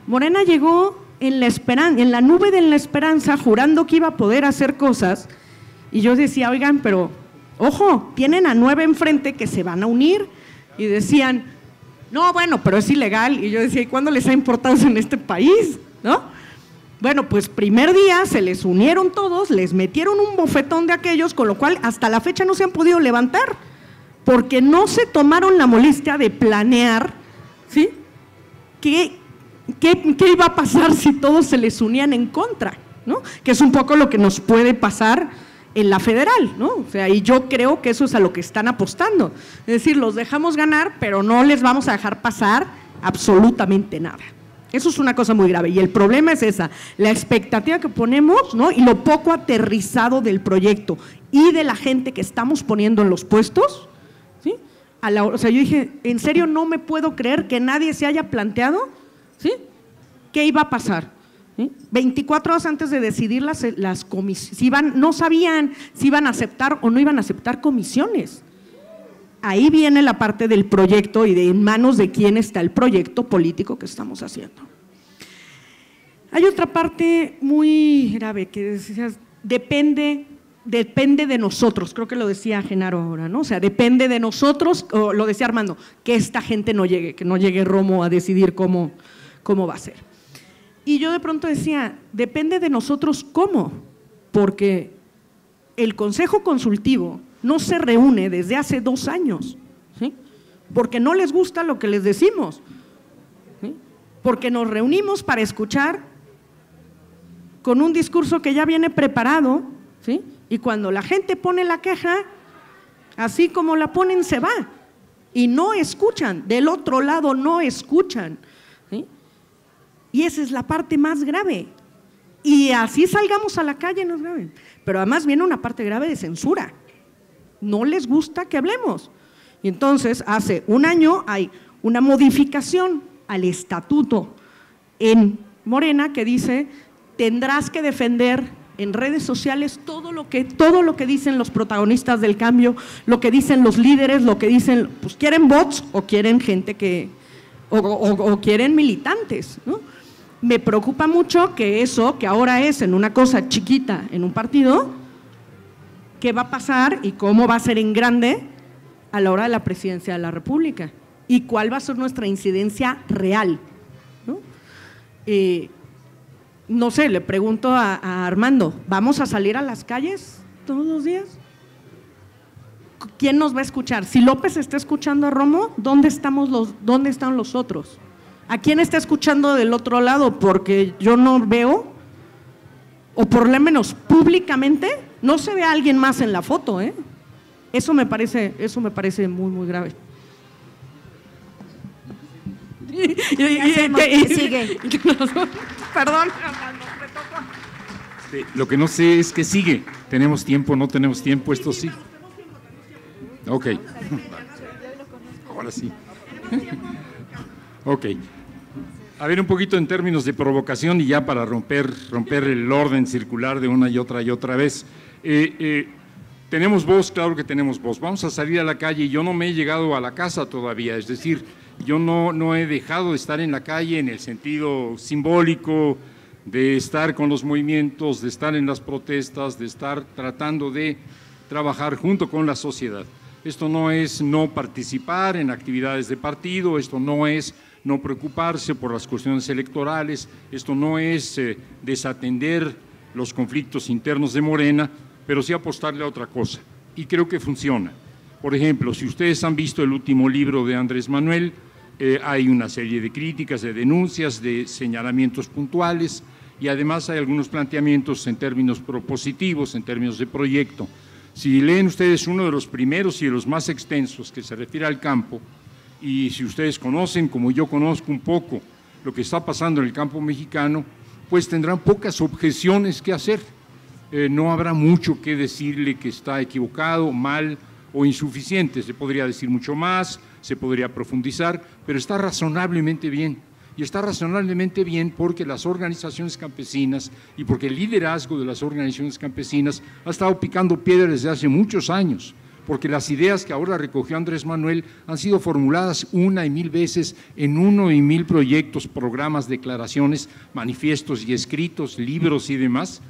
Morena llegó en la nube de la esperanza, jurando que iba a poder hacer cosas, y yo decía, oigan, pero ojo, tienen a 9 enfrente que se van a unir, y decían, no, bueno, pero es ilegal, y yo decía, ¿y cuándo les ha importado eso en este país? ¿No? Bueno, pues primer día se les unieron todos, les metieron un bofetón de aquellos, con lo cual hasta la fecha no se han podido levantar, porque no se tomaron la molestia de planear, ¿sí?, ¿Qué iba a pasar si todos se les unían en contra? ¿No? Que es un poco lo que nos puede pasar en la federal, ¿no? O sea, y yo creo que eso es a lo que están apostando. Es decir, los dejamos ganar, pero no les vamos a dejar pasar absolutamente nada. Eso es una cosa muy grave y el problema es esa, la expectativa que ponemos, ¿no?, y lo poco aterrizado del proyecto y de la gente que estamos poniendo en los puestos, ¿sí? O sea, yo dije, en serio no me puedo creer que nadie se haya planteado, ¿sí?, qué iba a pasar, ¿sí? 24 horas antes de decidir las comisiones, no sabían si iban a aceptar o no iban a aceptar comisiones. Ahí viene la parte del proyecto y de en manos de quién está el proyecto político que estamos haciendo. Hay otra parte muy grave que decías, depende de nosotros, creo que lo decía Genaro ahora, ¿no? O sea, depende de nosotros, o lo decía Armando, que esta gente no llegue, que no llegue Romo a decidir cómo va a ser. Y yo de pronto decía, depende de nosotros cómo, porque el Consejo Consultivo no se reúne desde hace 2 años, ¿sí?, porque no les gusta lo que les decimos, ¿sí?, porque nos reunimos para escuchar con un discurso que ya viene preparado, ¿sí?, y cuando la gente pone la queja, así como la ponen se va, y no escuchan, del otro lado no escuchan, ¿sí?, y esa es la parte más grave, y así salgamos a la calle no es grave, pero además viene una parte grave de censura. No les gusta que hablemos. Y entonces, hace 1 año hay una modificación al estatuto en Morena que dice, tendrás que defender en redes sociales todo lo que dicen los protagonistas del cambio, lo que dicen los líderes, lo que dicen, pues quieren bots o quieren gente o quieren militantes, ¿no? Me preocupa mucho que eso, que ahora es en una cosa chiquita en un partido, ¿qué va a pasar y cómo va a ser en grande a la hora de la presidencia de la República? ¿Y cuál va a ser nuestra incidencia real? ¿No? No sé, le pregunto a Armando, ¿vamos a salir a las calles todos los días? ¿Quién nos va a escuchar? Si López está escuchando a Romo, ¿dónde están los otros? ¿A quién está escuchando del otro lado? Porque yo no veo, o por lo menos públicamente, No se ve a alguien más en la foto, ¿eh? Eso me parece muy, muy grave. Sigue. Perdón. Lo que no sé es qué sigue. ¿Tenemos tiempo? ¿No tenemos tiempo? Esto sí. Ok. Ahora sí. Ok. A ver, un poquito en términos de provocación y ya para romper el orden circular de una y otra vez. ¿Tenemos voz? Claro que tenemos voz. Vamos a salir a la calle y yo no me he llegado a la casa todavía, es decir, yo no he dejado de estar en la calle en el sentido simbólico de estar con los movimientos, de estar en las protestas, de estar tratando de trabajar junto con la sociedad. Esto no es no participar en actividades de partido, esto no es no preocuparse por las cuestiones electorales, esto no es desatender los conflictos internos de Morena, pero sí apostarle a otra cosa, y creo que funciona. Por ejemplo, si ustedes han visto el último libro de Andrés Manuel, hay una serie de críticas, de denuncias, de señalamientos puntuales, y además hay algunos planteamientos en términos propositivos, en términos de proyecto. Si leen ustedes uno de los primeros y de los más extensos que se refiere al campo, y si ustedes conocen, como yo conozco un poco, lo que está pasando en el campo mexicano, pues tendrán pocas objeciones que hacer. No habrá mucho que decirle que está equivocado, mal o insuficiente. Se podría decir mucho más, se podría profundizar, pero está razonablemente bien. Y está razonablemente bien porque las organizaciones campesinas y porque el liderazgo de las organizaciones campesinas ha estado picando piedra desde hace muchos años, porque las ideas que ahora recogió Andrés Manuel han sido formuladas una y mil veces en 1 y 1000 proyectos, programas, declaraciones, manifiestos y escritos, libros y demás,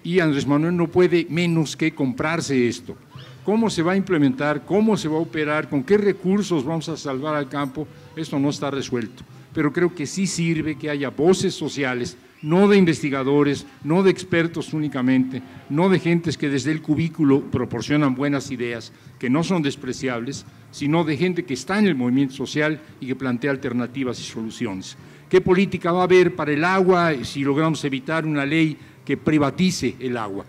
y Andrés Manuel no puede menos que comprarse esto. ¿Cómo se va a implementar? ¿Cómo se va a operar? ¿Con qué recursos vamos a salvar al campo? Esto no está resuelto. Pero creo que sí sirve que haya voces sociales, no de investigadores, no de expertos únicamente, no de gentes que desde el cubículo proporcionan buenas ideas, que no son despreciables, sino de gente que está en el movimiento social y que plantea alternativas y soluciones. ¿Qué política va a haber para el agua si logramos evitar una ley que privatice el agua?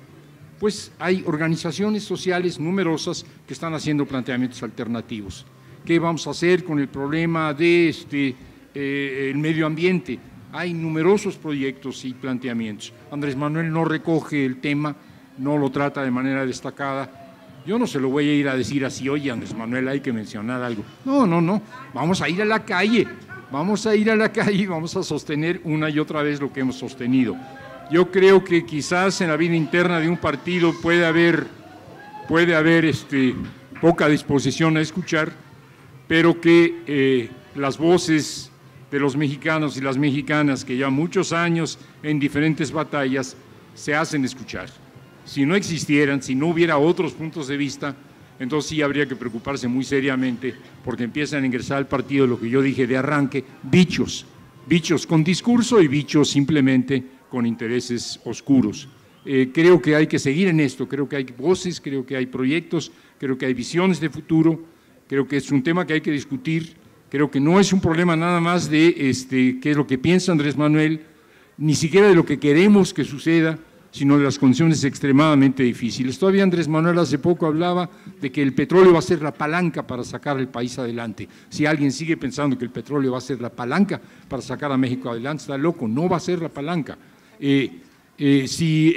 Pues hay organizaciones sociales numerosas que están haciendo planteamientos alternativos. ¿Qué vamos a hacer con el problema de el medio ambiente? Hay numerosos proyectos y planteamientos. Andrés Manuel no recoge el tema, no lo trata de manera destacada. Yo no se lo voy a ir a decir así, oye, Andrés Manuel, hay que mencionar algo. No, vamos a ir a la calle, vamos a sostener una y otra vez lo que hemos sostenido. Yo creo que quizás en la vida interna de un partido puede haber poca disposición a escuchar, pero que las voces de los mexicanos y las mexicanas que ya muchos años en diferentes batallas se hacen escuchar. Si no existieran, si no hubiera otros puntos de vista, entonces sí habría que preocuparse muy seriamente porque empiezan a ingresar al partido lo que yo dije de arranque, bichos con discurso y bichos simplemente con intereses oscuros. Creo que hay que seguir en esto, creo que hay voces, creo que hay proyectos, creo que hay visiones de futuro, creo que es un tema que hay que discutir. Creo que no es un problema nada más de qué es lo que piensa Andrés Manuel, ni siquiera de lo que queremos que suceda, sino de las condiciones extremadamente difíciles. Todavía Andrés Manuel hace poco hablaba de que el petróleo va a ser la palanca para sacar el país adelante. Si alguien sigue pensando que el petróleo va a ser la palanca para sacar a México adelante, está loco, no va a ser la palanca. Si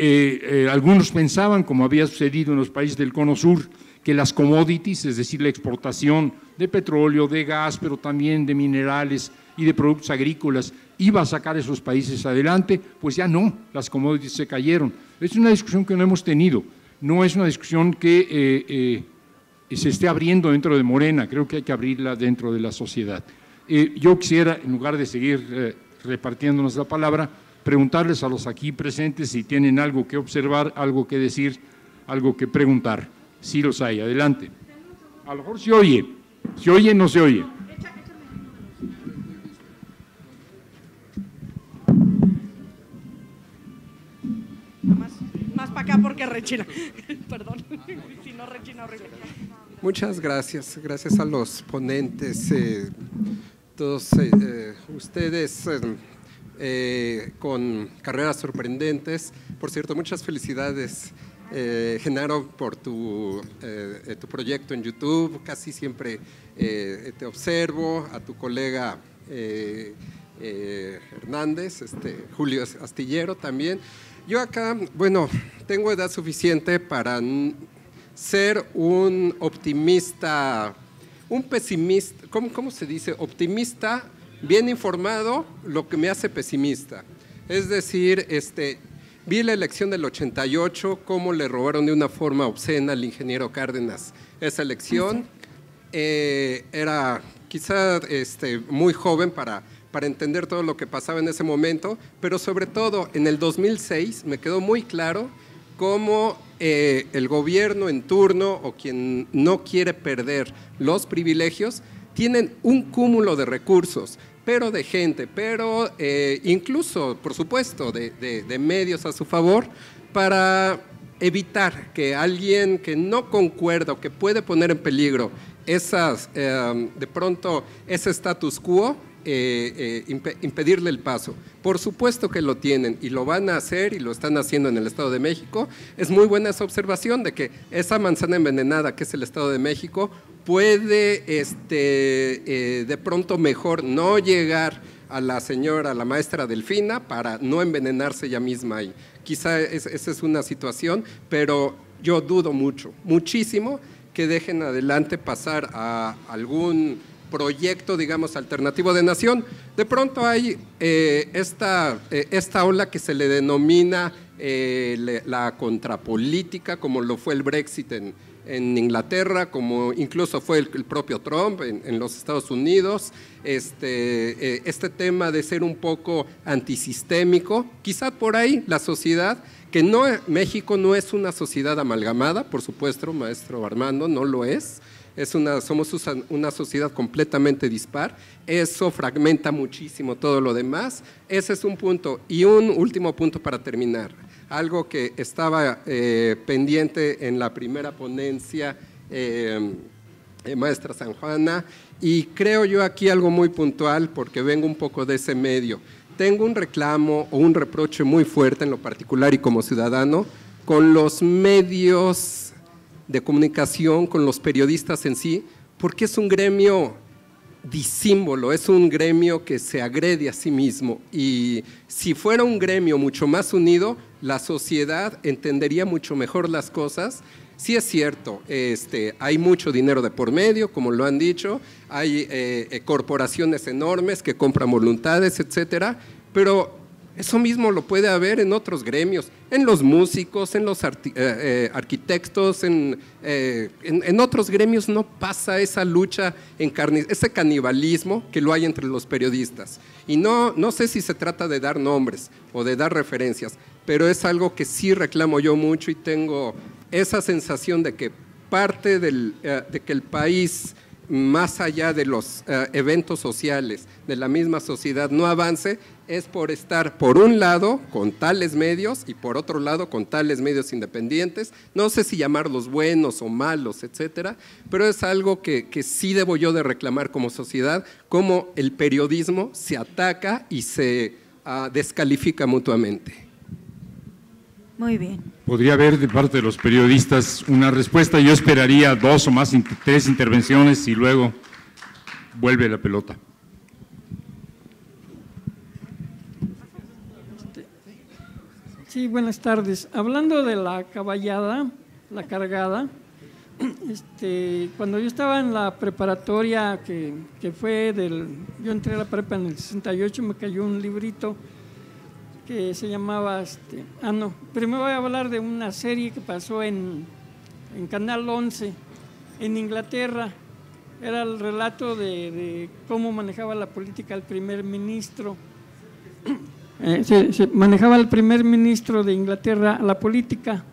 algunos pensaban, como había sucedido en los países del Cono Sur, que las commodities, es decir, la exportación de petróleo, de gas, pero también de minerales y de productos agrícolas, iba a sacar a esos países adelante, pues ya no, las commodities se cayeron. Es una discusión que no hemos tenido, no es una discusión que se esté abriendo dentro de Morena, creo que hay que abrirla dentro de la sociedad. Yo quisiera, en lugar de seguir repartiéndonos la palabra, preguntarles a los aquí presentes si tienen algo que observar, algo que decir, algo que preguntar. Sí los hay, adelante. A lo mejor se oye, no se oye. Más para acá porque rechina. Perdón, si no rechina horrible. Muchas gracias, gracias a los ponentes, todos ustedes con carreras sorprendentes. Por cierto, muchas felicidades Genaro, por tu proyecto en YouTube. Casi siempre te observo, a tu colega Hernández, Julio Astillero también. Yo acá, bueno, tengo edad suficiente para ser un optimista, un pesimista, ¿cómo se dice? Optimista, bien informado, lo que me hace pesimista. Es decir, vi la elección del 88, cómo le robaron de una forma obscena al ingeniero Cárdenas esa elección. Era quizá muy joven para entender todo lo que pasaba en ese momento, pero sobre todo en el 2006 me quedó muy claro cómo el gobierno en turno o quien no quiere perder los privilegios tienen un cúmulo de recursos, pero de gente, pero incluso, por supuesto, de medios a su favor para evitar que alguien que no concuerda o que puede poner en peligro de pronto ese status quo, impedirle el paso. Por supuesto que lo tienen y lo van a hacer y lo están haciendo en el Estado de México. Es muy buena esa observación de que esa manzana envenenada que es el Estado de México puede de pronto mejor no llegar a la maestra Delfina para no envenenarse ella misma ahí. Quizá esa es una situación, pero yo dudo muchísimo que dejen adelante pasar a algún proyecto, digamos, alternativo de nación. De pronto hay esta ola que se le denomina la contrapolítica, como lo fue el Brexit en Inglaterra, como incluso fue el propio Trump en los Estados Unidos, este tema de ser un poco antisistémico, quizá por ahí la sociedad, que México no es una sociedad amalgamada, por supuesto, maestro Armando, no lo es. Somos una sociedad completamente dispar, eso fragmenta muchísimo todo lo demás. Ese es un punto. Y un último punto para terminar, algo que estaba pendiente en la primera ponencia, maestra San Juana, y creo yo aquí algo muy puntual porque vengo un poco de ese medio. Tengo un reclamo o un reproche muy fuerte en lo particular y como ciudadano con los medios de comunicación, con los periodistas en sí, porque es un gremio disímbolo, es un gremio que se agrede a sí mismo, y si fuera un gremio mucho más unido, la sociedad entendería mucho mejor las cosas. Sí es cierto, hay mucho dinero de por medio, como lo han dicho, hay corporaciones enormes que compran voluntades, etcétera, pero eso mismo lo puede haber en otros gremios, en los músicos, en los arquitectos, en otros gremios no pasa esa lucha, ese canibalismo que lo hay entre los periodistas. Y no sé si se trata de dar nombres o de dar referencias, pero es algo que sí reclamo yo mucho y tengo esa sensación de que parte de que el país, más allá de los eventos sociales de la misma sociedad, no avance, es por estar, por un lado, con tales medios y por otro lado, con tales medios independientes. No sé si llamarlos buenos o malos, etcétera, pero es algo que sí debo yo de reclamar como sociedad, cómo el periodismo se ataca y se descalifica mutuamente. Muy bien. Podría haber de parte de los periodistas una respuesta. Yo esperaría 2 o más, 3 intervenciones y luego vuelve la pelota. Sí, buenas tardes. Hablando de la caballada, la cargada, cuando yo estaba en la preparatoria, que fue yo entré a la prepa en el 68, me cayó un librito que se llamaba, primero voy a hablar de una serie que pasó en Canal 11, en Inglaterra. Era el relato de cómo manejaba la política el primer ministro. Se manejaba el primer ministro de Inglaterra la política.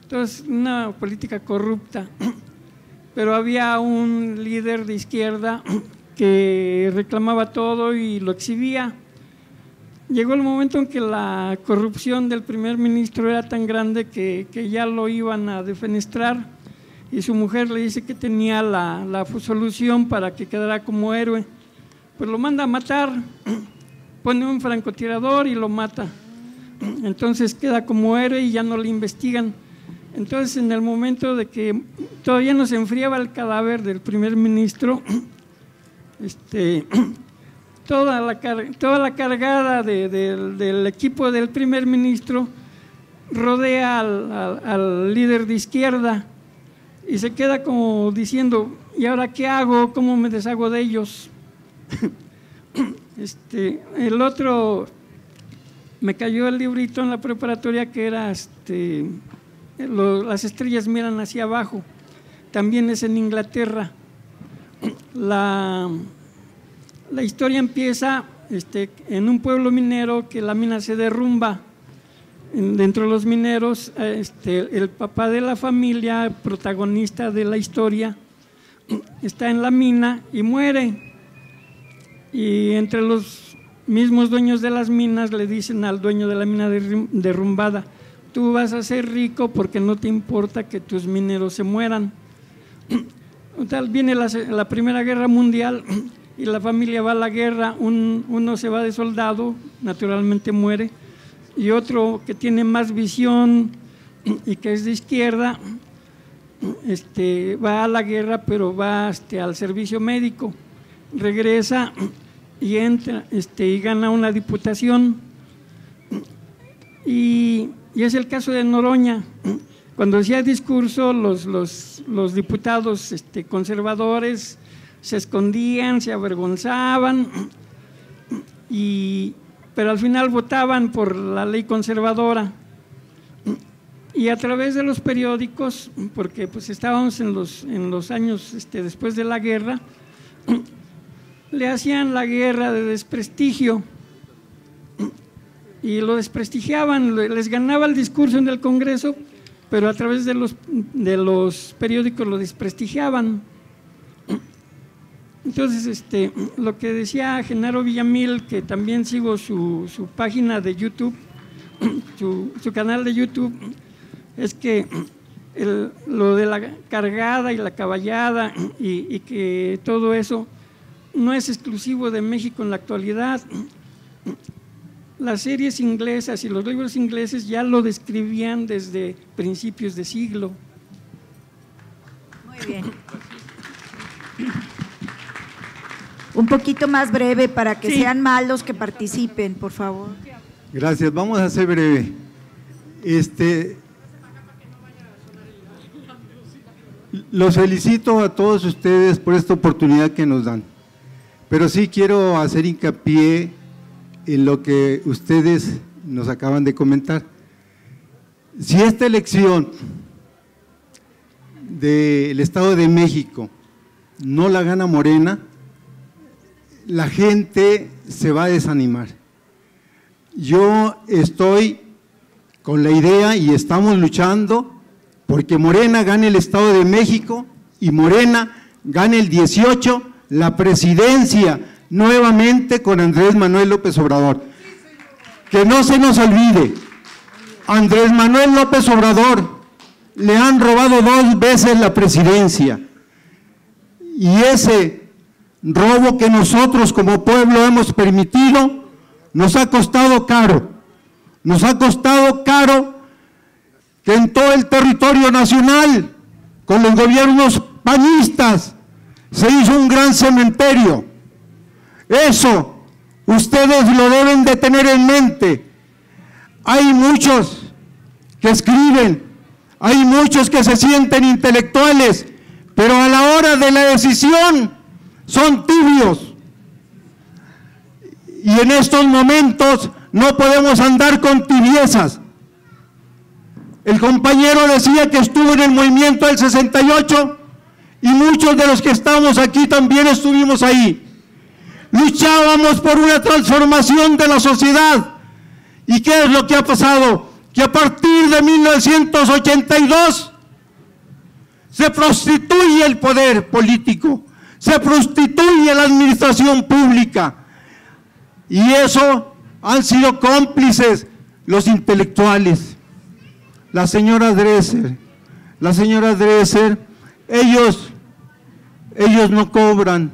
Entonces, una política corrupta. Pero había un líder de izquierda que reclamaba todo y lo exhibía. Llegó el momento en que la corrupción del primer ministro era tan grande que ya lo iban a defenestrar, y su mujer le dice que tenía la solución para que quedara como héroe. Pues lo manda a matar, pone un francotirador y lo mata. Entonces queda como héroe y ya no le investigan. Entonces, en el momento de que todavía no se enfriaba el cadáver del primer ministro, toda la cargada del equipo del primer ministro rodea al líder de izquierda y se queda como diciendo, ¿y ahora qué hago? ¿Cómo me deshago de ellos? El otro, me cayó el librito en la preparatoria que era las estrellas miran hacia abajo, también es en Inglaterra. La historia empieza en un pueblo minero que la mina se derrumba. Dentro de los mineros, el papá de la familia, protagonista de la historia, está en la mina y muere. Y entre los mismos dueños de las minas le dicen al dueño de la mina derrumbada, tú vas a ser rico porque no te importa que tus mineros se mueran. Tal, viene la Primera Guerra Mundial y la familia va a la guerra, uno se va de soldado, naturalmente muere, y otro que tiene más visión y que es de izquierda, va a la guerra pero va al servicio médico, regresa y entra y gana una diputación. Y es el caso de Noroña. Cuando hacía discurso, los diputados conservadores se escondían, se avergonzaban, pero al final votaban por la ley conservadora. Y a través de los periódicos, porque pues estábamos en los años después de la guerra, le hacían la guerra de desprestigio y lo desprestigiaban, les ganaba el discurso en el Congreso, pero a través de los periódicos lo desprestigiaban. Entonces, lo que decía Genaro Villamil, que también sigo su página de YouTube, su canal de YouTube, es que lo de la cargada y la caballada y que todo eso no es exclusivo de México en la actualidad. Las series inglesas y los libros ingleses ya lo describían desde principios de siglo. Muy bien. Un poquito más breve para que sean más los que participen, por favor. Gracias, vamos a ser breve. Los felicito a todos ustedes por esta oportunidad que nos dan, pero sí quiero hacer hincapié en lo que ustedes nos acaban de comentar. Si esta elección del Estado de México no la gana Morena, la gente se va a desanimar. Yo estoy con la idea y estamos luchando porque Morena gane el Estado de México y Morena gane el 18 la presidencia nuevamente con Andrés Manuel López Obrador. Que no se nos olvide, Andrés Manuel López Obrador le han robado 2 veces la presidencia y ese robo que nosotros como pueblo hemos permitido nos ha costado caro, que en todo el territorio nacional con los gobiernos panistas se hizo un gran cementerio. Eso ustedes lo deben de tener en mente. Hay muchos que escriben, hay muchos que se sienten intelectuales, pero a la hora de la decisión son tibios. Y en estos momentos no podemos andar con tibiezas. El compañero decía que estuvo en el movimiento del 68 y muchos de los que estamos aquí también estuvimos ahí. Luchábamos por una transformación de la sociedad. ¿Y qué es lo que ha pasado? Que a partir de 1982 se prostituye el poder político, se prostituye la administración pública. Y eso han sido cómplices los intelectuales. La señora Dresser, ellos no cobran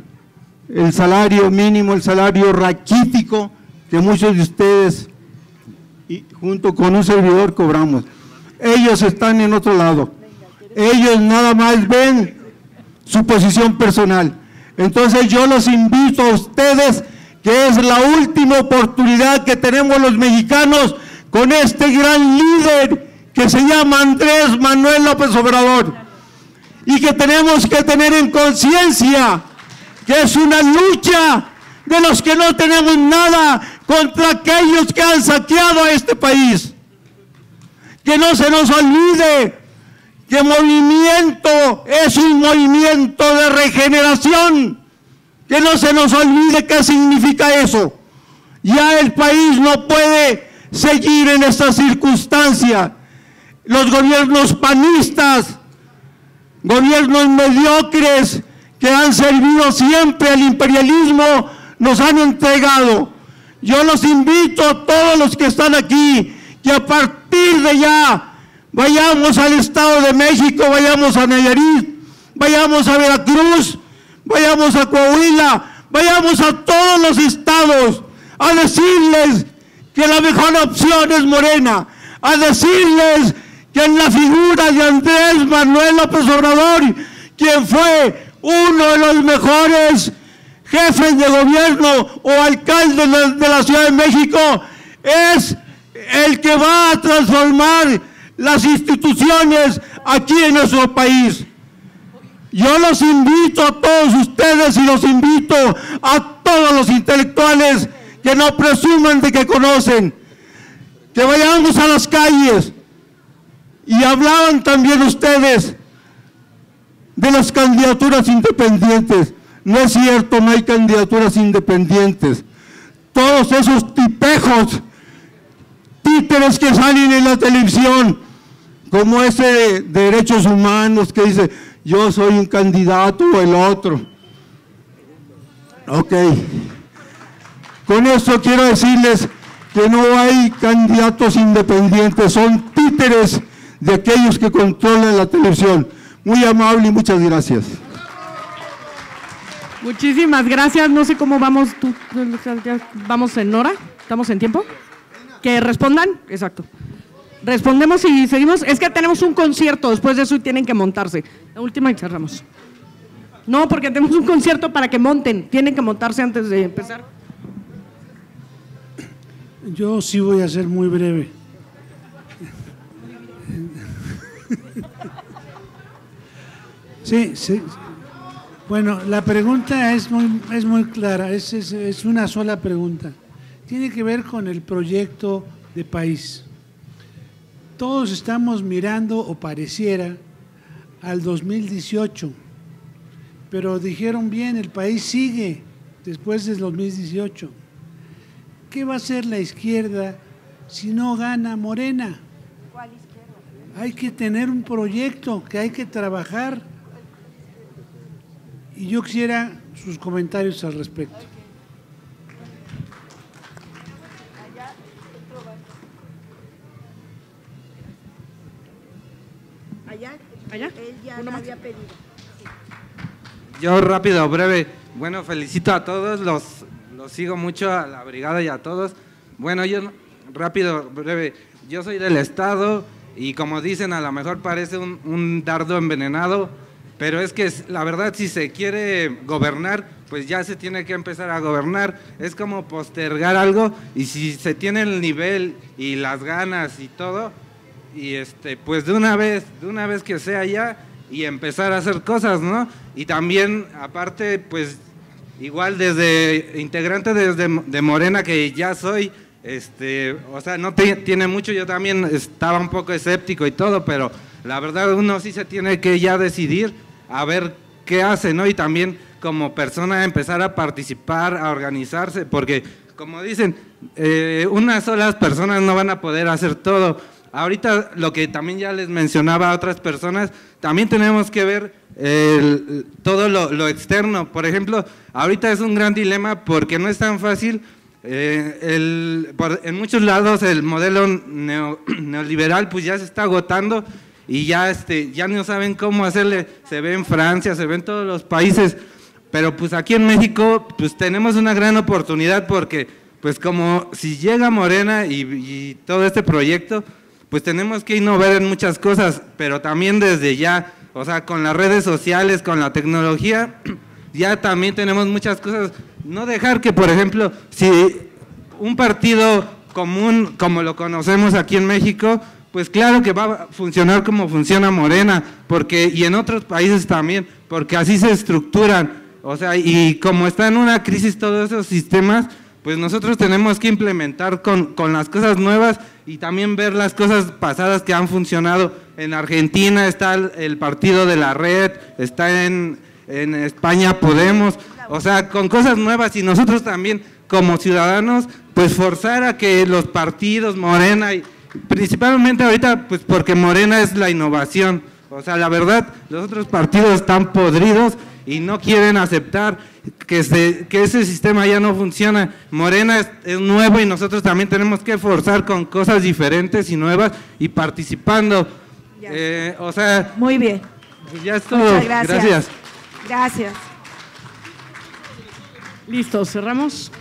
el salario mínimo, el salario raquítico que muchos de ustedes, y junto con un servidor, cobramos. ellos están en otro lado. Ellos nada más ven su posición personal. Entonces yo los invito a ustedes, que es la última oportunidad que tenemos los mexicanos con este gran líder que se llama Andrés Manuel López Obrador, y que tenemos que tener en conciencia que es una lucha de los que no tenemos nada contra aquellos que han saqueado a este país. Que no se nos olvide que movimiento es un movimiento de regeneración, que no se nos olvide qué significa eso. Ya el país no puede seguir en esta circunstancia. Los gobiernos panistas, gobiernos mediocres que han servido siempre al imperialismo, nos han entregado. Yo los invito a todos los que están aquí, que a partir de ya vayamos al Estado de México, vayamos a Nayarit, vayamos a Veracruz, vayamos a Coahuila, vayamos a todos los estados a decirles que la mejor opción es Morena, a decirles que en la figura de Andrés Manuel López Obrador, quien fue uno de los mejores jefes de gobierno o alcaldes de la Ciudad de México, es el que va a transformar las instituciones aquí en nuestro país. Yo los invito a todos ustedes y los invito a todos los intelectuales que no presuman de que conocen, que vayamos a las calles. Y hablaban también ustedes de las candidaturas independientes. No es cierto, no hay candidaturas independientes. Todos esos tipejos, títeres que salen en la televisión, como ese de derechos humanos que dice, yo soy un candidato o el otro. Ok. Con eso quiero decirles que no hay candidatos independientes, son títeres de aquellos que controlan la televisión. Muy amable y muchas gracias. Muchísimas gracias. No sé cómo vamos, ¿vamos en hora? ¿Estamos en tiempo? ¿Que respondan? Exacto. Respondemos y seguimos. Es que tenemos un concierto después de eso y tienen que montarse. La última y cerramos. No, porque tenemos un concierto para que monten. Tienen que montarse antes de empezar. Yo sí voy a ser muy breve. Sí, sí. Bueno, la pregunta es muy clara, es una sola pregunta. Tiene que ver con el proyecto de país. Todos estamos mirando, o pareciera, al 2018, pero dijeron bien, el país sigue después del 2018. ¿Qué va a hacer la izquierda si no gana Morena? ¿Cuál izquierda? Hay que tener un proyecto que hay que trabajar. Y yo quisiera sus comentarios al respecto. ¿Allá? Él ya lo había pedido. Yo rápido, breve. Bueno, felicito a todos, los sigo mucho, a la brigada y a todos. Bueno, yo rápido, breve. Yo soy del Estado y como dicen, a lo mejor parece un dardo envenenado, pero es que la verdad, si se quiere gobernar, pues ya se tiene que empezar a gobernar. Es como postergar algo, y si se tiene el nivel y las ganas y todo, y pues de una vez que sea ya, y empezar a hacer cosas, ¿no? Y también, aparte, pues igual desde integrante de Morena, que ya soy, o sea, no tiene mucho, yo también estaba un poco escéptico y todo, pero la verdad uno sí se tiene que ya decidir a ver qué hace, ¿no? Y también como persona empezar a participar, a organizarse, porque como dicen, unas solas personas no van a poder hacer todo. Ahorita lo que también ya les mencionaba a otras personas, también tenemos que ver todo lo externo. Por ejemplo, ahorita es un gran dilema porque no es tan fácil. En muchos lados el modelo neoliberal pues ya se está agotando y ya no saben cómo hacerle. Se ve en Francia, se ve en todos los países, pero pues aquí en México pues tenemos una gran oportunidad porque pues como si llega Morena y todo este proyecto, pues tenemos que innovar en muchas cosas, pero también desde ya, o sea, con las redes sociales, con la tecnología, ya también tenemos muchas cosas. No dejar que, por ejemplo, si un partido común, como lo conocemos aquí en México, pues claro que va a funcionar como funciona Morena, y en otros países también, porque así se estructuran, o sea, y como está en una crisis todos esos sistemas, pues nosotros tenemos que implementar con las cosas nuevas y también ver las cosas pasadas que han funcionado. En Argentina está el partido de la Red, está en España Podemos, o sea, con cosas nuevas, y nosotros también como ciudadanos, pues forzar a que los partidos, Morena, y principalmente ahorita, pues porque Morena es la innovación, o sea, la verdad, los otros partidos están podridos y no quieren aceptar que ese sistema ya no funciona. Morena es nuevo y nosotros también tenemos que forzar con cosas diferentes y nuevas y participando. O sea… Muy bien. Pues ya es todo. Muchas gracias. Gracias. Gracias. Listo, cerramos.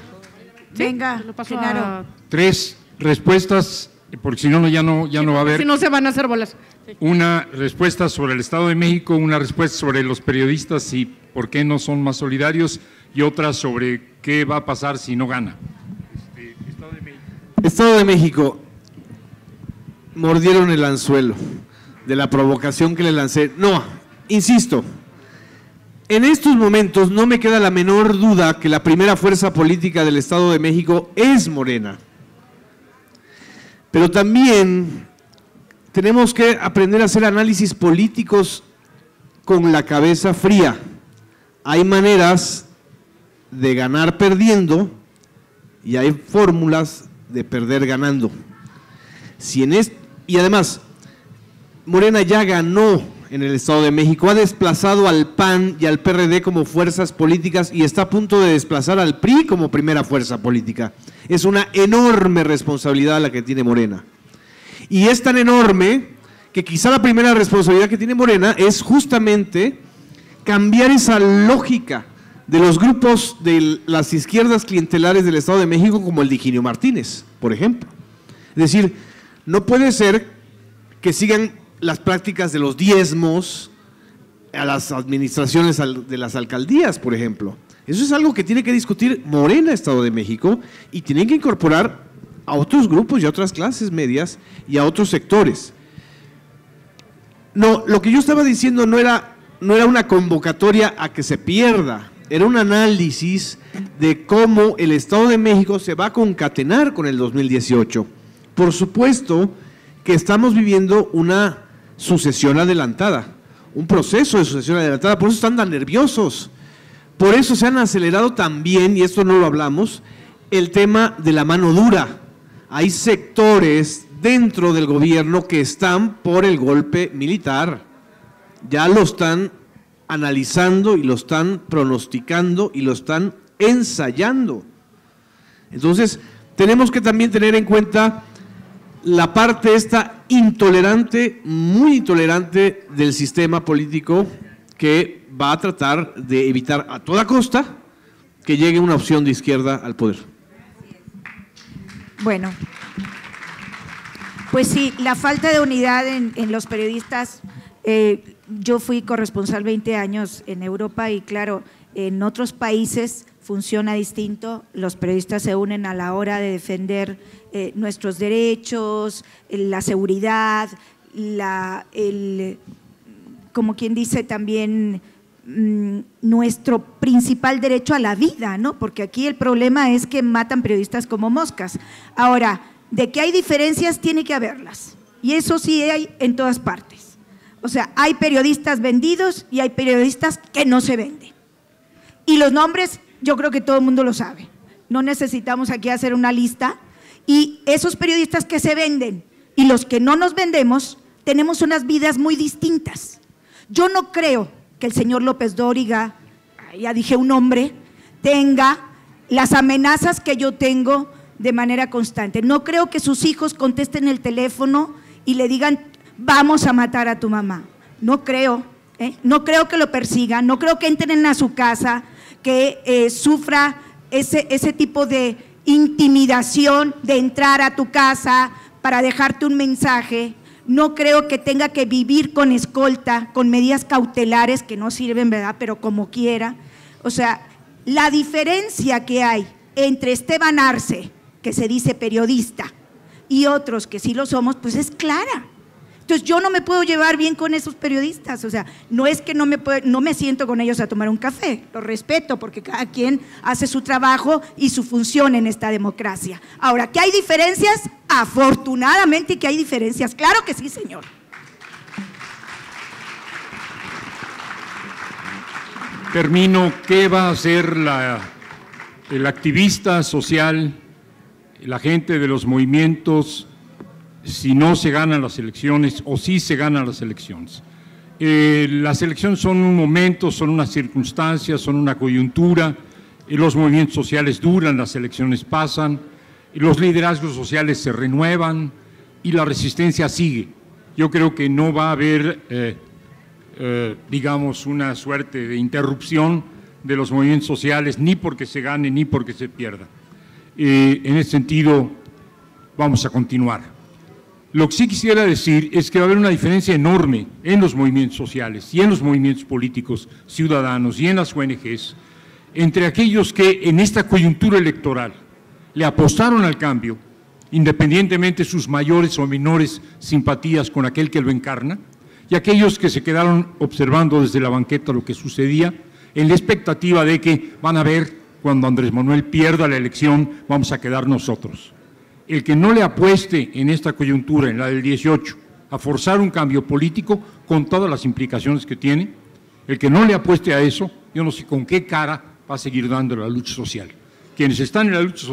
Venga, lo paso Genaro. a… 3 respuestas, porque si no, ya no va a haber. Si no, se van a hacer bolas. Sí. Una respuesta sobre el Estado de México, una respuesta sobre los periodistas y por qué no son más solidarios, y otra sobre qué va a pasar si no gana. Estado de México. Estado de México, mordieron el anzuelo de la provocación que le lancé. No, insisto, en estos momentos no me queda la menor duda que la primera fuerza política del Estado de México es Morena. Pero también tenemos que aprender a hacer análisis políticos con la cabeza fría. Hay maneras de ganar perdiendo y hay fórmulas de perder ganando. Y además, Morena ya ganó en el Estado de México, ha desplazado al PAN y al PRD como fuerzas políticas y está a punto de desplazar al PRI como primera fuerza política. Es una enorme responsabilidad la que tiene Morena. Y es tan enorme que quizá la primera responsabilidad que tiene Morena es justamente cambiar esa lógica de los grupos de las izquierdas clientelares del Estado de México, como el de Higinio Martínez, por ejemplo. Es decir, no puede ser que sigan las prácticas de los diezmos a las administraciones de las alcaldías, por ejemplo. Eso es algo que tiene que discutir Morena, Estado de México, y tienen que incorporar a otros grupos y a otras clases medias y a otros sectores. No, lo que yo estaba diciendo no era una convocatoria a que se pierda, era un análisis de cómo el Estado de México se va a concatenar con el 2018. Por supuesto que estamos viviendo una sucesión adelantada, un proceso de sucesión adelantada, por eso están tan nerviosos, por eso se han acelerado también, y esto no lo hablamos, el tema de la mano dura. Hay sectores dentro del gobierno que están por el golpe militar, ya lo están analizando y lo están pronosticando y lo están ensayando. Entonces, tenemos que también tener en cuenta la parte esta intolerante, muy intolerante del sistema político que va a tratar de evitar a toda costa que llegue una opción de izquierda al poder. Bueno, pues sí, la falta de unidad en los periodistas, yo fui corresponsal 20 años en Europa y claro, en otros países funciona distinto, los periodistas se unen a la hora de defender nuestros derechos, la seguridad, como quien dice también nuestro principal derecho a la vida, ¿no? Porque aquí el problema es que matan periodistas como moscas. Ahora, de que hay diferencias, tiene que haberlas, y eso sí hay en todas partes. O sea, hay periodistas vendidos y hay periodistas que no se venden. Y los nombres, yo creo que todo el mundo lo sabe. No necesitamos aquí hacer una lista. Y esos periodistas que se venden y los que no nos vendemos, tenemos unas vidas muy distintas. Yo no creo que el señor López Dóriga, ya dije un nombre, tenga las amenazas que yo tengo de manera constante. No creo que sus hijos contesten el teléfono y le digan, vamos a matar a tu mamá. No creo, no creo que lo persigan, no creo que entren a su casa, que sufra ese tipo de intimidación de entrar a tu casa para dejarte un mensaje. No creo que tenga que vivir con escolta, con medidas cautelares que no sirven, ¿verdad? Pero como quiera. O sea, la diferencia que hay entre Esteban Arce, que se dice periodista, y otros que sí lo somos, pues es clara. Entonces yo no me puedo llevar bien con esos periodistas, o sea, no es que no me siento con ellos a tomar un café, lo respeto porque cada quien hace su trabajo y su función en esta democracia. Ahora, ¿que hay diferencias? Afortunadamente que hay diferencias, claro que sí, señor. Termino. ¿Qué va a hacer el activista social, la gente de los movimientos, si no se ganan las elecciones o si se ganan las elecciones? Las elecciones son un momento, son unas circunstancias, son una coyuntura, los movimientos sociales duran, las elecciones pasan, los liderazgos sociales se renuevan y la resistencia sigue. Yo creo que no va a haber, digamos, una suerte de interrupción de los movimientos sociales, ni porque se gane ni porque se pierda. En ese sentido, vamos a continuar. Lo que sí quisiera decir es que va a haber una diferencia enorme en los movimientos sociales y en los movimientos políticos ciudadanos y en las ONGs entre aquellos que en esta coyuntura electoral le apostaron al cambio, independientemente de sus mayores o menores simpatías con aquel que lo encarna, y aquellos que se quedaron observando desde la banqueta lo que sucedía en la expectativa de que van a ver cuando Andrés Manuel pierda la elección, vamos a quedar nosotros. El que no le apueste en esta coyuntura, en la del 18, a forzar un cambio político con todas las implicaciones que tiene, el que no le apueste a eso, yo no sé con qué cara va a seguir dando la lucha social. Quienes están en la lucha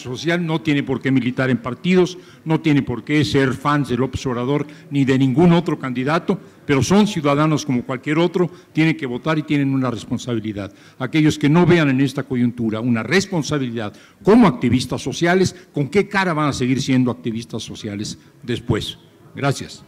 social, no tiene por qué militar en partidos, no tiene por qué ser fans de López Obrador ni de ningún otro candidato, pero son ciudadanos como cualquier otro, tienen que votar y tienen una responsabilidad. Aquellos que no vean en esta coyuntura una responsabilidad como activistas sociales, ¿con qué cara van a seguir siendo activistas sociales después? Gracias.